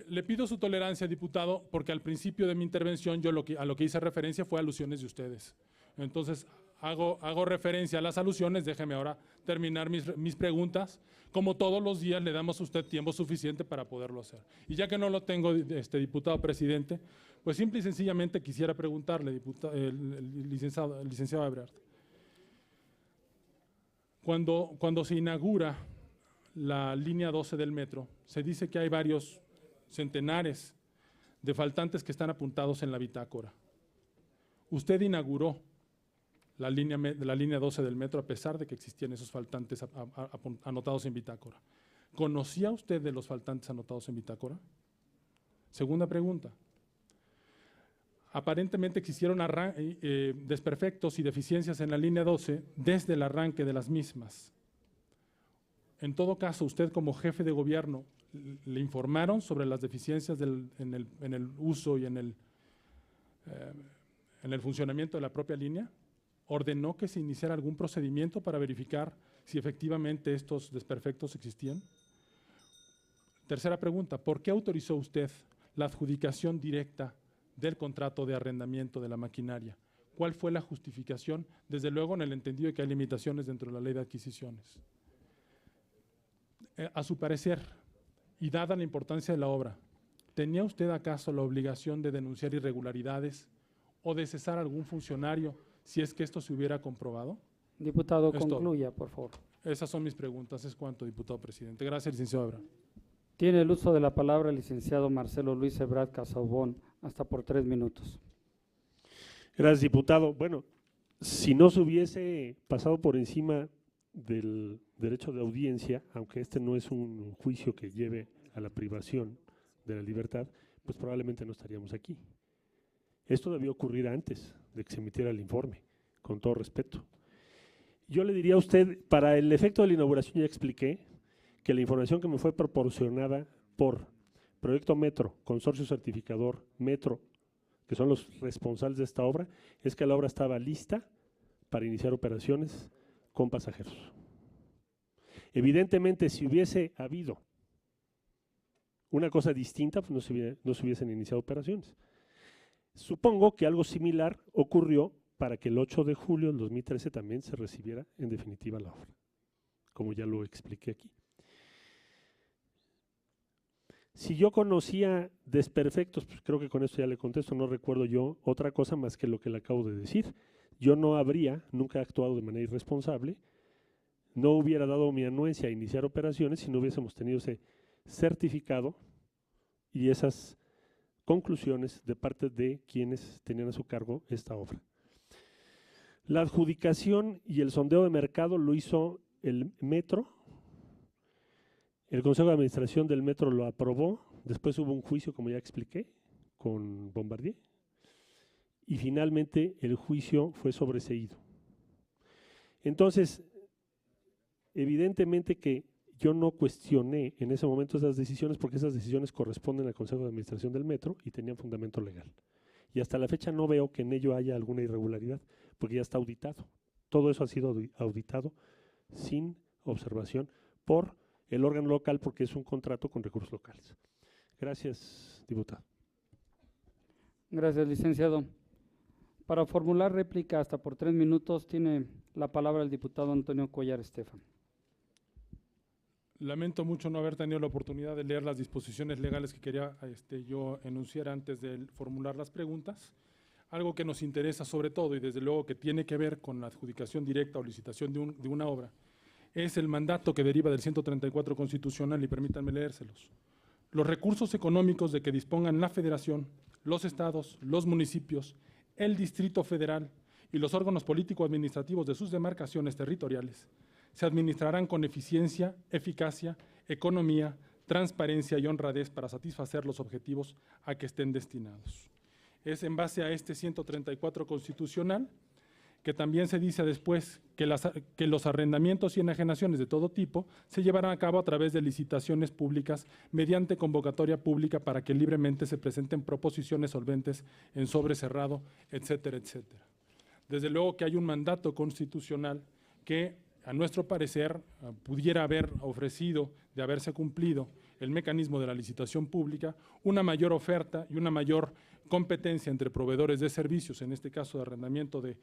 Le pido su tolerancia, diputado, porque al principio de mi intervención yo a lo que hice referencia fue alusiones de ustedes. Entonces, hago referencia a las alusiones, déjeme ahora terminar mis preguntas. Como todos los días le damos a usted tiempo suficiente para poderlo hacer. Y ya que no lo tengo, diputado presidente, pues simple y sencillamente quisiera preguntarle, el licenciado Ebrard. Cuando se inaugura la línea 12 del metro, se dice que hay varios centenares de faltantes que están apuntados en la bitácora. Usted inauguró la línea 12 del metro a pesar de que existían esos faltantes anotados en bitácora. ¿Conocía usted de los faltantes anotados en bitácora? Segunda pregunta. Aparentemente existieron desperfectos y deficiencias en la línea 12 desde el arranque de las mismas. En todo caso, usted como jefe de gobierno, ¿le informaron sobre las deficiencias en el uso y en el funcionamiento de la propia línea? ¿Ordenó que se iniciara algún procedimiento para verificar si efectivamente estos desperfectos existían? Tercera pregunta, ¿por qué autorizó usted la adjudicación directa del contrato de arrendamiento de la maquinaria? ¿Cuál fue la justificación? Desde luego en el entendido de que hay limitaciones dentro de la ley de adquisiciones. A su parecer, y dada la importancia de la obra, ¿tenía usted acaso la obligación de denunciar irregularidades o de cesar a algún funcionario si es que esto se hubiera comprobado? Diputado, concluya, por favor. Esas son mis preguntas. Es cuanto, diputado presidente. Gracias, licenciado Ebrard. Tiene el uso de la palabra el licenciado Marcelo Luis Ebrard Casaubon, hasta por 3 minutos. Gracias, diputado. Bueno, si no se hubiese pasado por encima del derecho de audiencia, aunque este no es un juicio que lleve a la privación de la libertad, pues probablemente no estaríamos aquí. Esto debió ocurrir antes de que se emitiera el informe, con todo respeto. Yo le diría a usted, para el efecto de la inauguración ya expliqué que la información que me fue proporcionada por Proyecto Metro, Consorcio Certificador, Metro, que son los responsables de esta obra, es que la obra estaba lista para iniciar operaciones con pasajeros. Evidentemente, si hubiese habido una cosa distinta, pues no se hubiesen iniciado operaciones. Supongo que algo similar ocurrió para que el 8 de julio del 2013 también se recibiera en definitiva la obra, como ya lo expliqué aquí. Si yo conocía desperfectos, pues creo que con esto ya le contesto, no recuerdo yo otra cosa más que lo que le acabo de decir. Yo nunca he actuado de manera irresponsable, no hubiera dado mi anuencia a iniciar operaciones si no hubiésemos tenido ese certificado y esas conclusiones de parte de quienes tenían a su cargo esta obra. La adjudicación y el sondeo de mercado lo hizo el Metro. El Consejo de Administración del Metro lo aprobó, después hubo un juicio, como ya expliqué, con Bombardier, y finalmente el juicio fue sobreseído. Entonces, evidentemente que yo no cuestioné en ese momento esas decisiones porque esas decisiones corresponden al Consejo de Administración del Metro y tenían fundamento legal. Y hasta la fecha no veo que en ello haya alguna irregularidad porque ya está auditado. Todo eso ha sido auditado sin observación por el órgano local porque es un contrato con recursos locales. Gracias, diputado. Gracias, licenciado. Para formular réplica hasta por 3 minutos tiene la palabra el diputado Antonio Cuellar Estefan. Lamento mucho no haber tenido la oportunidad de leer las disposiciones legales que quería yo enunciar antes de formular las preguntas. Algo que nos interesa sobre todo y desde luego que tiene que ver con la adjudicación directa o licitación de una obra es el mandato que deriva del 134 constitucional y permítanme leérselos. Los recursos económicos de que dispongan la Federación, los estados, los municipios, el Distrito Federal y los órganos político-administrativos de sus demarcaciones territoriales se administrarán con eficiencia, eficacia, economía, transparencia y honradez para satisfacer los objetivos a que estén destinados. Es en base a este 134 constitucional que también se dice después que los arrendamientos y enajenaciones de todo tipo se llevarán a cabo a través de licitaciones públicas mediante convocatoria pública para que libremente se presenten proposiciones solventes en sobre cerrado, etcétera, etcétera. Desde luego que hay un mandato constitucional que, a nuestro parecer, pudiera haber ofrecido, de haberse cumplido el mecanismo de la licitación pública, una mayor oferta y una mayor competencia entre proveedores de servicios, en este caso de arrendamiento de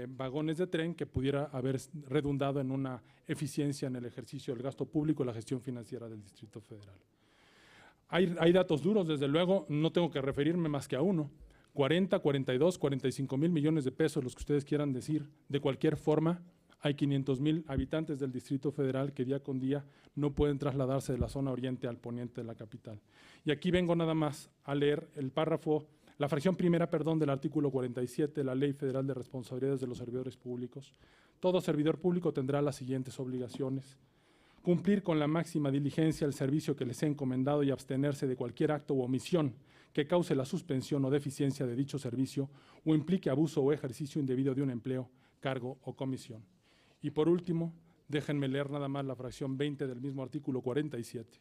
vagones de tren, que pudiera haber redundado en una eficiencia en el ejercicio del gasto público y la gestión financiera del Distrito Federal. Hay datos duros, desde luego, no tengo que referirme más que a uno: 40, 42, 45 mil millones de pesos, los que ustedes quieran decir. De cualquier forma, hay 500,000 habitantes del Distrito Federal que día con día no pueden trasladarse de la zona oriente al poniente de la capital. Y aquí vengo nada más a leer la fracción primera, del artículo 47 de la Ley Federal de Responsabilidades de los Servidores Públicos. Todo servidor público tendrá las siguientes obligaciones: cumplir con la máxima diligencia el servicio que les sea encomendado y abstenerse de cualquier acto u omisión que cause la suspensión o deficiencia de dicho servicio o implique abuso o ejercicio indebido de un empleo, cargo o comisión. Y por último, déjenme leer nada más la fracción 20 del mismo artículo 47.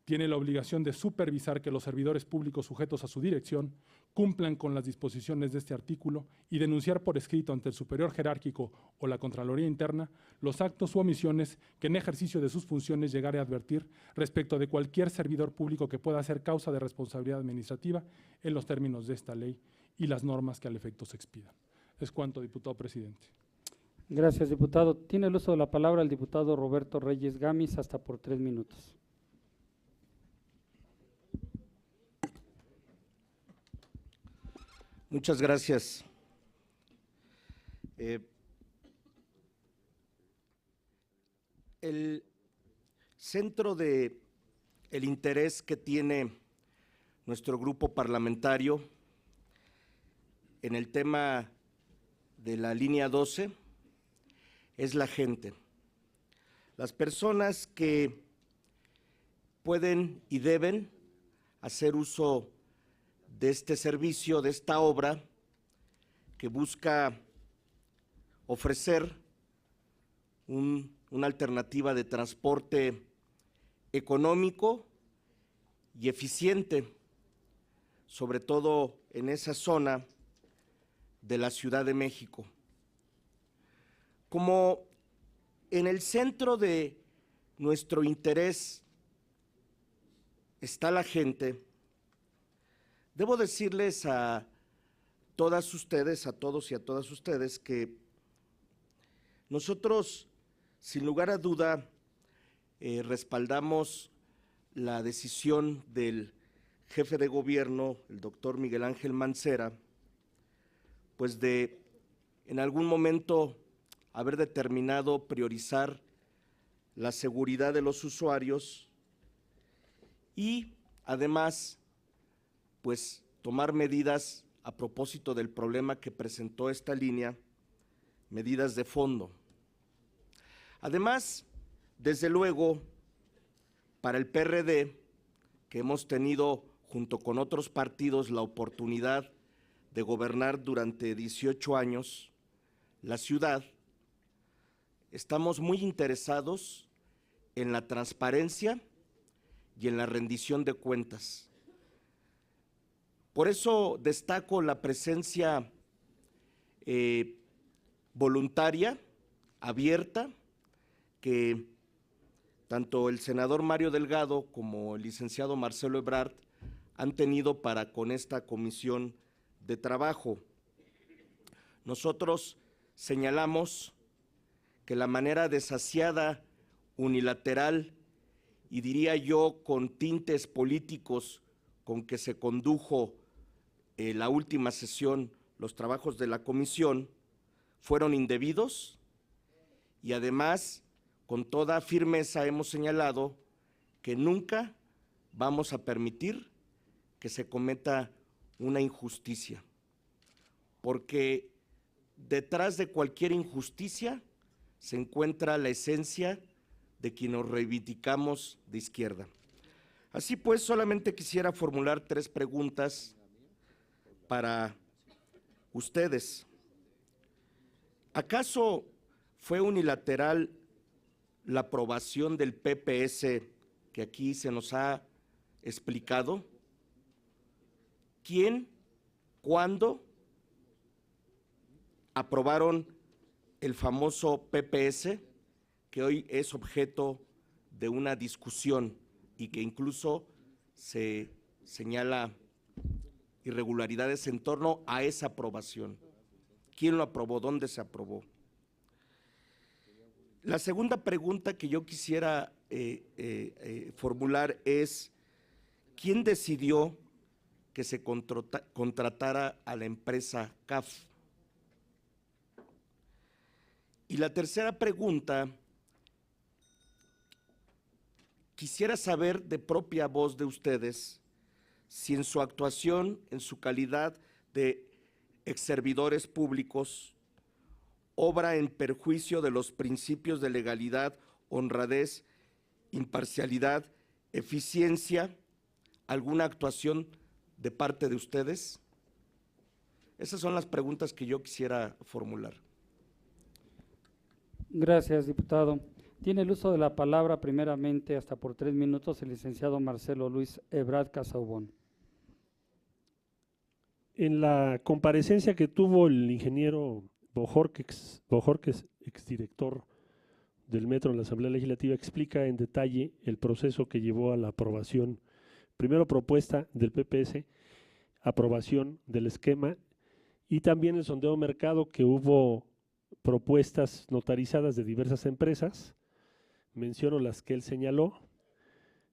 Tiene la obligación de supervisar que los servidores públicos sujetos a su dirección cumplan con las disposiciones de este artículo y denunciar por escrito ante el superior jerárquico o la Contraloría Interna los actos u omisiones que en ejercicio de sus funciones llegare a advertir respecto de cualquier servidor público que pueda ser causa de responsabilidad administrativa en los términos de esta ley y las normas que al efecto se expidan. Es cuanto, diputado presidente. Gracias, diputado. Tiene el uso de la palabra el diputado Roberto Reyes Gamis, hasta por 3 minutos. Muchas gracias. El centro de el interés que tiene nuestro grupo parlamentario en el tema de la línea 12 es la gente, las personas que pueden y deben hacer uso de este servicio, de esta obra que busca ofrecer una alternativa de transporte económico y eficiente, sobre todo en esa zona de la Ciudad de México. Como en el centro de nuestro interés está la gente, debo decirles a todas ustedes, a todos y a todas ustedes, que nosotros, sin lugar a duda, respaldamos la decisión del jefe de gobierno, el doctor Miguel Ángel Mancera, pues de en algún momento haber determinado priorizar la seguridad de los usuarios y además pues tomar medidas a propósito del problema que presentó esta línea, medidas de fondo. Además, desde luego, para el PRD, que hemos tenido junto con otros partidos la oportunidad de gobernar durante 18 años la ciudad, estamos muy interesados en la transparencia y en la rendición de cuentas. Por eso destaco la presencia voluntaria, abierta, que tanto el senador Mario Delgado como el licenciado Marcelo Ebrard han tenido para con esta comisión de trabajo. Nosotros señalamos que la manera desasiada, unilateral y diría yo con tintes políticos con que se condujo la última sesión, los trabajos de la comisión, fueron indebidos y además con toda firmeza hemos señalado que nunca vamos a permitir que se cometa una injusticia, porque detrás de cualquier injusticia se encuentra la esencia de quien nos reivindicamos de izquierda. Así pues, solamente quisiera formular 3 preguntas para ustedes. ¿Acaso fue unilateral la aprobación del PPS que aquí se nos ha explicado? ¿Quién, cuándo aprobaron el famoso PPS que hoy es objeto de una discusión y que incluso se señala irregularidades en torno a esa aprobación? ¿Quién lo aprobó? ¿Dónde se aprobó? La segunda pregunta que yo quisiera formular es, ¿quién decidió que se contratara a la empresa CAF? Y la tercera pregunta, quisiera saber de propia voz de ustedes si en su actuación, en su calidad de exservidores públicos, obra en perjuicio de los principios de legalidad, honradez, imparcialidad, eficiencia, alguna actuación de parte de ustedes. Esas son las preguntas que yo quisiera formular. Gracias, diputado. Tiene el uso de la palabra primeramente hasta por 3 minutos el licenciado Marcelo Luis Ebrard Casaubon. En la comparecencia que tuvo el ingeniero Bojorquez, exdirector del Metro en la Asamblea Legislativa, explica en detalle el proceso que llevó a la aprobación, primero propuesta del PPS, aprobación del esquema y también el sondeo de mercado, que hubo propuestas notarizadas de diversas empresas. Menciono las que él señaló.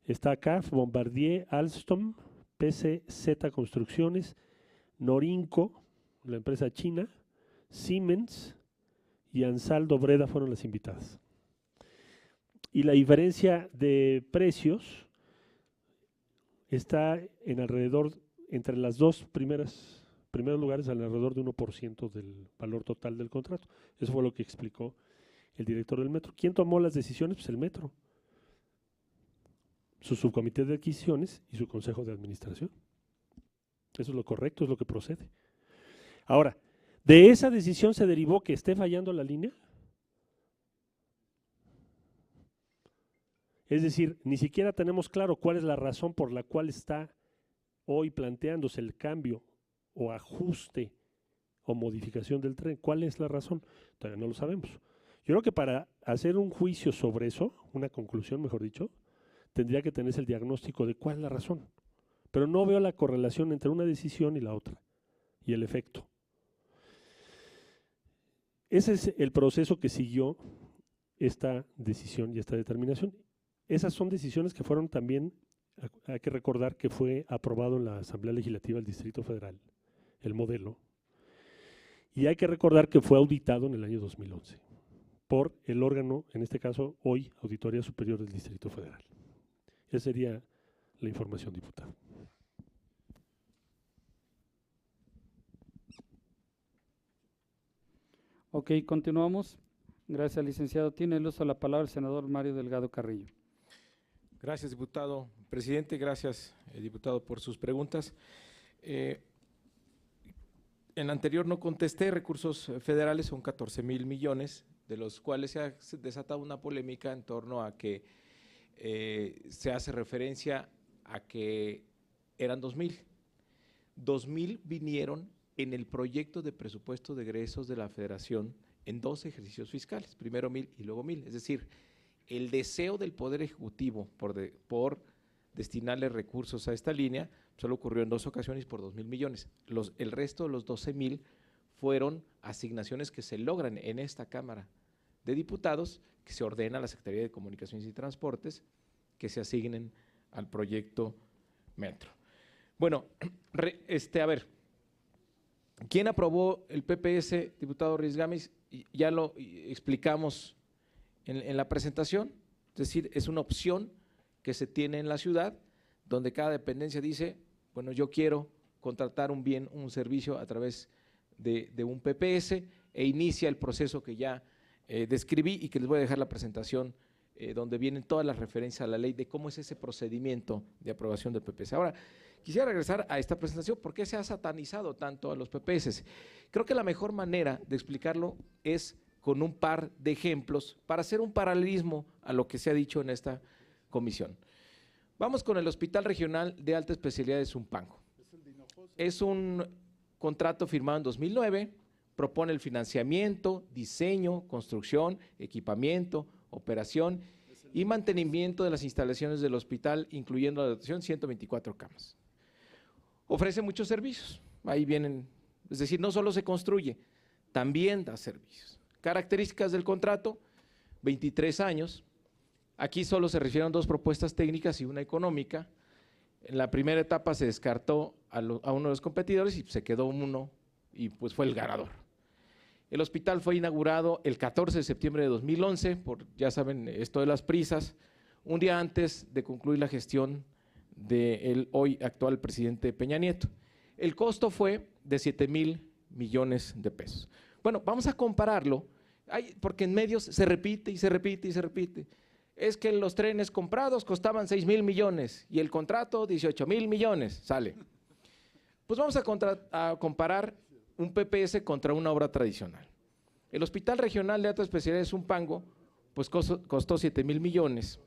Está CAF, Bombardier, Alstom, PCZ Construcciones, Norinco, la empresa china, Siemens y Ansaldo Breda fueron las invitadas. Y la diferencia de precios está en alrededor, entre las dos primeros lugares, alrededor de 1% del valor total del contrato. Eso fue lo que explicó el director del Metro. ¿Quién tomó las decisiones? Pues el Metro, su subcomité de adquisiciones y su consejo de administración. Eso es lo correcto, es lo que procede. Ahora, ¿de esa decisión se derivó que esté fallando la línea? Es decir, ni siquiera tenemos claro cuál es la razón por la cual está hoy planteándose el cambio o ajuste o modificación del tren. ¿Cuál es la razón? Todavía no lo sabemos. Yo creo que para hacer un juicio sobre eso, una conclusión, mejor dicho, tendría que tenerse el diagnóstico de cuál es la razón. Pero no veo la correlación entre una decisión y la otra, y el efecto. Ese es el proceso que siguió esta decisión y esta determinación. Esas son decisiones que fueron también, hay que recordar que fue aprobado en la Asamblea Legislativa del Distrito Federal, el modelo, y hay que recordar que fue auditado en el año 2011 por el órgano, en este caso hoy, Auditoría Superior del Distrito Federal. Esa sería la información, diputado. Ok, continuamos. Gracias, licenciado. Tiene el uso de la palabra el senador Mario Delgado Carrillo. Gracias, diputado. Presidente, gracias, diputado, por sus preguntas. En la anterior no contesté, recursos federales son 14,000 millones, de los cuales se ha desatado una polémica en torno a que se hace referencia a que eran 2,000. 2,000 vinieron en el proyecto de presupuesto de egresos de la Federación en 2 ejercicios fiscales, primero 1,000 y luego 1,000. Es decir, el deseo del Poder Ejecutivo por destinarle recursos a esta línea solo ocurrió en 2 ocasiones por 2,000 millones. El resto de los 12,000 fueron asignaciones que se logran en esta Cámara de Diputados, que se ordena a la Secretaría de Comunicaciones y Transportes, que se asignen al proyecto Metro. Bueno, a ver, ¿quién aprobó el PPS, diputado Ruiz Gámez? Ya lo explicamos en la presentación, es decir, es una opción que se tiene en la ciudad, donde cada dependencia dice, bueno, yo quiero contratar un bien, un servicio a través de un PPS, e inicia el proceso que ya describí y que les voy a dejar la presentación donde vienen todas las referencias a la ley de cómo es ese procedimiento de aprobación del PPS. Ahora, quisiera regresar a esta presentación. ¿Por qué se ha satanizado tanto a los PPS? Creo que la mejor manera de explicarlo es con un par de ejemplos para hacer un paralelismo a lo que se ha dicho en esta comisión. Vamos con el Hospital Regional de Alta Especialidad de Zumpango. Es un contrato firmado en 2009, propone el financiamiento, diseño, construcción, equipamiento, operación y mantenimiento de las instalaciones del hospital, incluyendo la dotación 124 camas. Ofrece muchos servicios, ahí vienen, es decir, no solo se construye, también da servicios. Características del contrato, 23 años, aquí solo se recibieron 2 propuestas técnicas y una económica. En la primera etapa se descartó a uno de los competidores y se quedó uno y pues fue el ganador. El hospital fue inaugurado el 14 de septiembre de 2011, por, ya saben, esto de las prisas, un día antes de concluir la gestión del hoy actual presidente Peña Nieto. El costo fue de 7,000 millones de pesos. Bueno, vamos a compararlo, porque en medios se repite y se repite y se repite. Es que los trenes comprados costaban 6,000 millones y el contrato 18,000 millones, sale. Pues vamos a comparar un PPS contra una obra tradicional. El Hospital Regional de Alta Especialidad de Zumpango pues costó 7,000 millones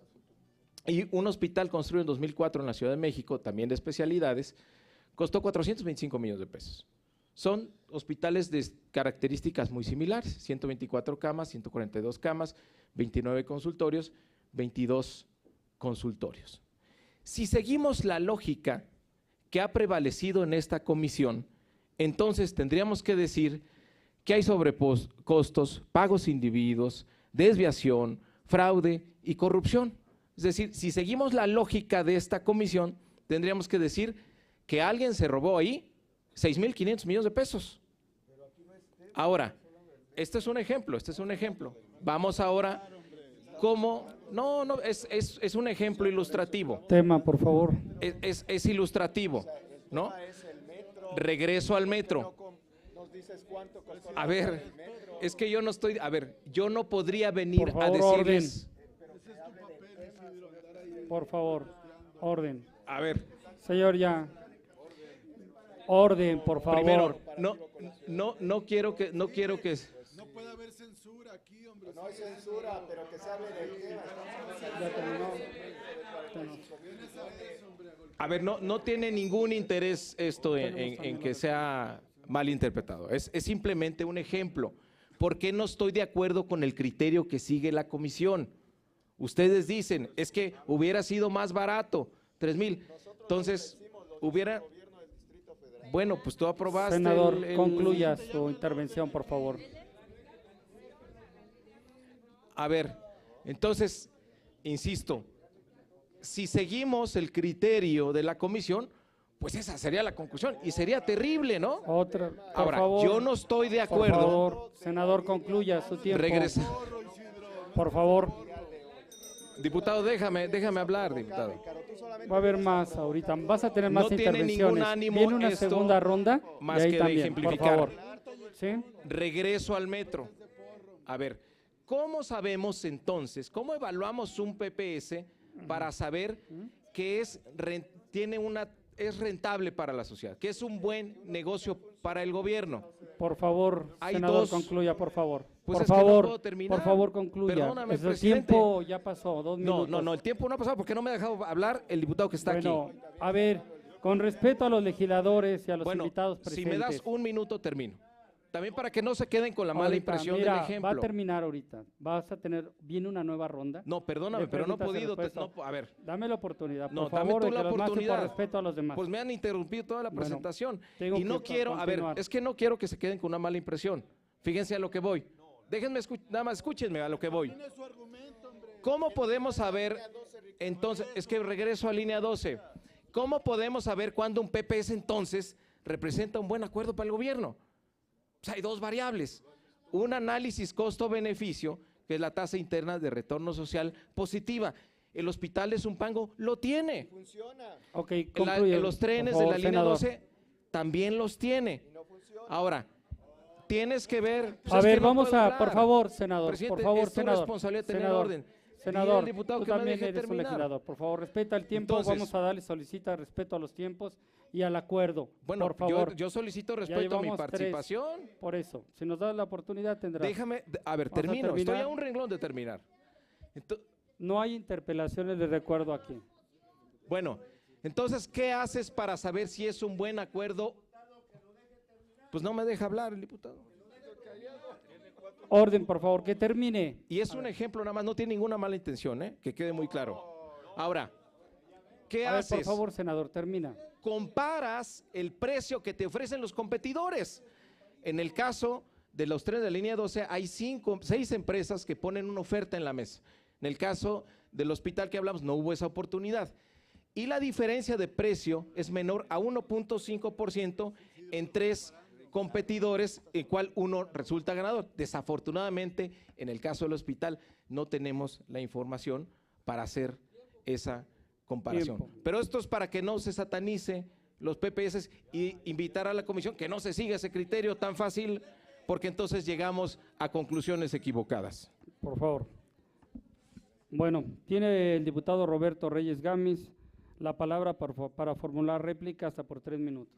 y un hospital construido en 2004 en la Ciudad de México, también de especialidades, costó 425 millones de pesos. Son hospitales de características muy similares, 124 camas, 142 camas, 29 consultorios, 22 consultorios. Si seguimos la lógica que ha prevalecido en esta comisión, entonces tendríamos que decir que hay sobrecostos, pagos individuos, desviación, fraude y corrupción. Es decir, si seguimos la lógica de esta comisión, tendríamos que decir que alguien se robó ahí 6,500 millones de pesos. Ahora, este es un ejemplo, Vamos ahora, ¿cómo? No, es un ejemplo ilustrativo. Tema, por favor. Es ilustrativo, ¿no? Regreso al metro. A ver, es que yo no estoy, yo no podría venir a decirles. Por favor, orden. A ver. Señor, ya. Orden, por favor. Primero, no quiero que. No puede haber censura aquí, hombre. No hay censura, pero que se hable de tema. Ya terminó. A ver, no tiene ningún interés esto en que sea mal interpretado. Es simplemente un ejemplo. ¿Por qué no estoy de acuerdo con el criterio que sigue la comisión? Ustedes dicen, es que hubiera sido más barato, 3,000. Entonces, hubiera… Bueno, pues tú aprobaste… Senador, concluya su intervención, por favor. A ver, entonces, insisto, si seguimos el criterio de la comisión, pues esa sería la conclusión y sería terrible, ¿no? Otra, por Ahora, favor, yo no estoy de acuerdo. Por favor, senador, concluya su tiempo. Regresa. Por favor. Diputado, déjame hablar, diputado. Va a haber más ahorita. Vas a tener más No tiene intervenciones. ningún ánimo Viene una esto segunda ronda más y ahí que de también, ejemplificar. por favor. ¿Sí? Regreso al metro. A ver, ¿cómo sabemos entonces, cómo evaluamos un PPS para saber que es rentable para la sociedad, que es un buen negocio para el gobierno? Por favor, Hay senador, dos. concluya, por favor. Pues por es que no favor, puedo terminar. por favor, concluya. Perdóname, El presidente. tiempo ya pasó, 2 minutos. No, el tiempo no ha pasado porque no me ha dejado hablar el diputado que está aquí. A ver, con respeto a los legisladores y a los invitados presentes. Si me das un minuto, termino. También para que no se queden con la mala impresión del ejemplo. Va a terminar ahorita. Viene una nueva ronda. No, perdóname, pero no he podido. A ver. Dame la oportunidad, No, por dame favor, tú de la que los más y oportunidad. por respeto a los demás. Pues me han interrumpido toda la presentación. Tengo Y no que quiero, continuar. es que no quiero que se queden con una mala impresión. Fíjense a lo que voy. Déjenme, nada más escúchenme a lo que voy. ¿Cómo podemos saber, entonces, es que regreso a línea 12, ¿cómo podemos saber cuándo un PPS entonces representa un buen acuerdo para el gobierno? Pues hay dos variables, un análisis costo-beneficio, que es la tasa interna de retorno social positiva. El Hospital de Zumpango lo tiene. Funciona. Ok, Los trenes de la línea 12 también los tiene. Ahora, tienes que ver… a ver, vamos a, por favor, senador, Presidente, por favor, es tu senador. responsabilidad tener senador, orden. Senador, diputado tú que me también deje eres un terminar. legislador. Por favor, respeta el tiempo. Entonces- Vamos a darle, solicita respeto a los tiempos y al acuerdo. Bueno, por favor. yo solicito Ya respeto a mi llevamos tres. participación. Por eso, si nos das la oportunidad, tendrás. Déjame, a ver, Vamos a termino. Estoy terminar. a un renglón de terminar. No hay interpelaciones de recuerdo aquí. Bueno, entonces, ¿qué haces para saber si es un buen acuerdo? Pues no me deja hablar el diputado. Orden, por favor, que termine. Y es un ejemplo nada más, no tiene ninguna mala intención, ¿eh? Que quede muy claro. Ahora, ¿qué A ver, haces? por favor, senador, termina. Comparas el precio que te ofrecen los competidores. En el caso de los trenes de la línea 12, hay 6 empresas que ponen una oferta en la mesa. En el caso del hospital que hablamos, no hubo esa oportunidad. Y la diferencia de precio es menor a 1.5% en 3 competidores, el cual uno resulta ganador. Desafortunadamente, en el caso del hospital, no tenemos la información para hacer esa comparación. Tiempo. Pero esto es para que no se satanice los PPS y invitar a la comisión que no se siga ese criterio tan fácil, porque entonces llegamos a conclusiones equivocadas. Por favor. Bueno, tiene el diputado Roberto Reyes Gamis la palabra para formular réplica hasta por 3 minutos.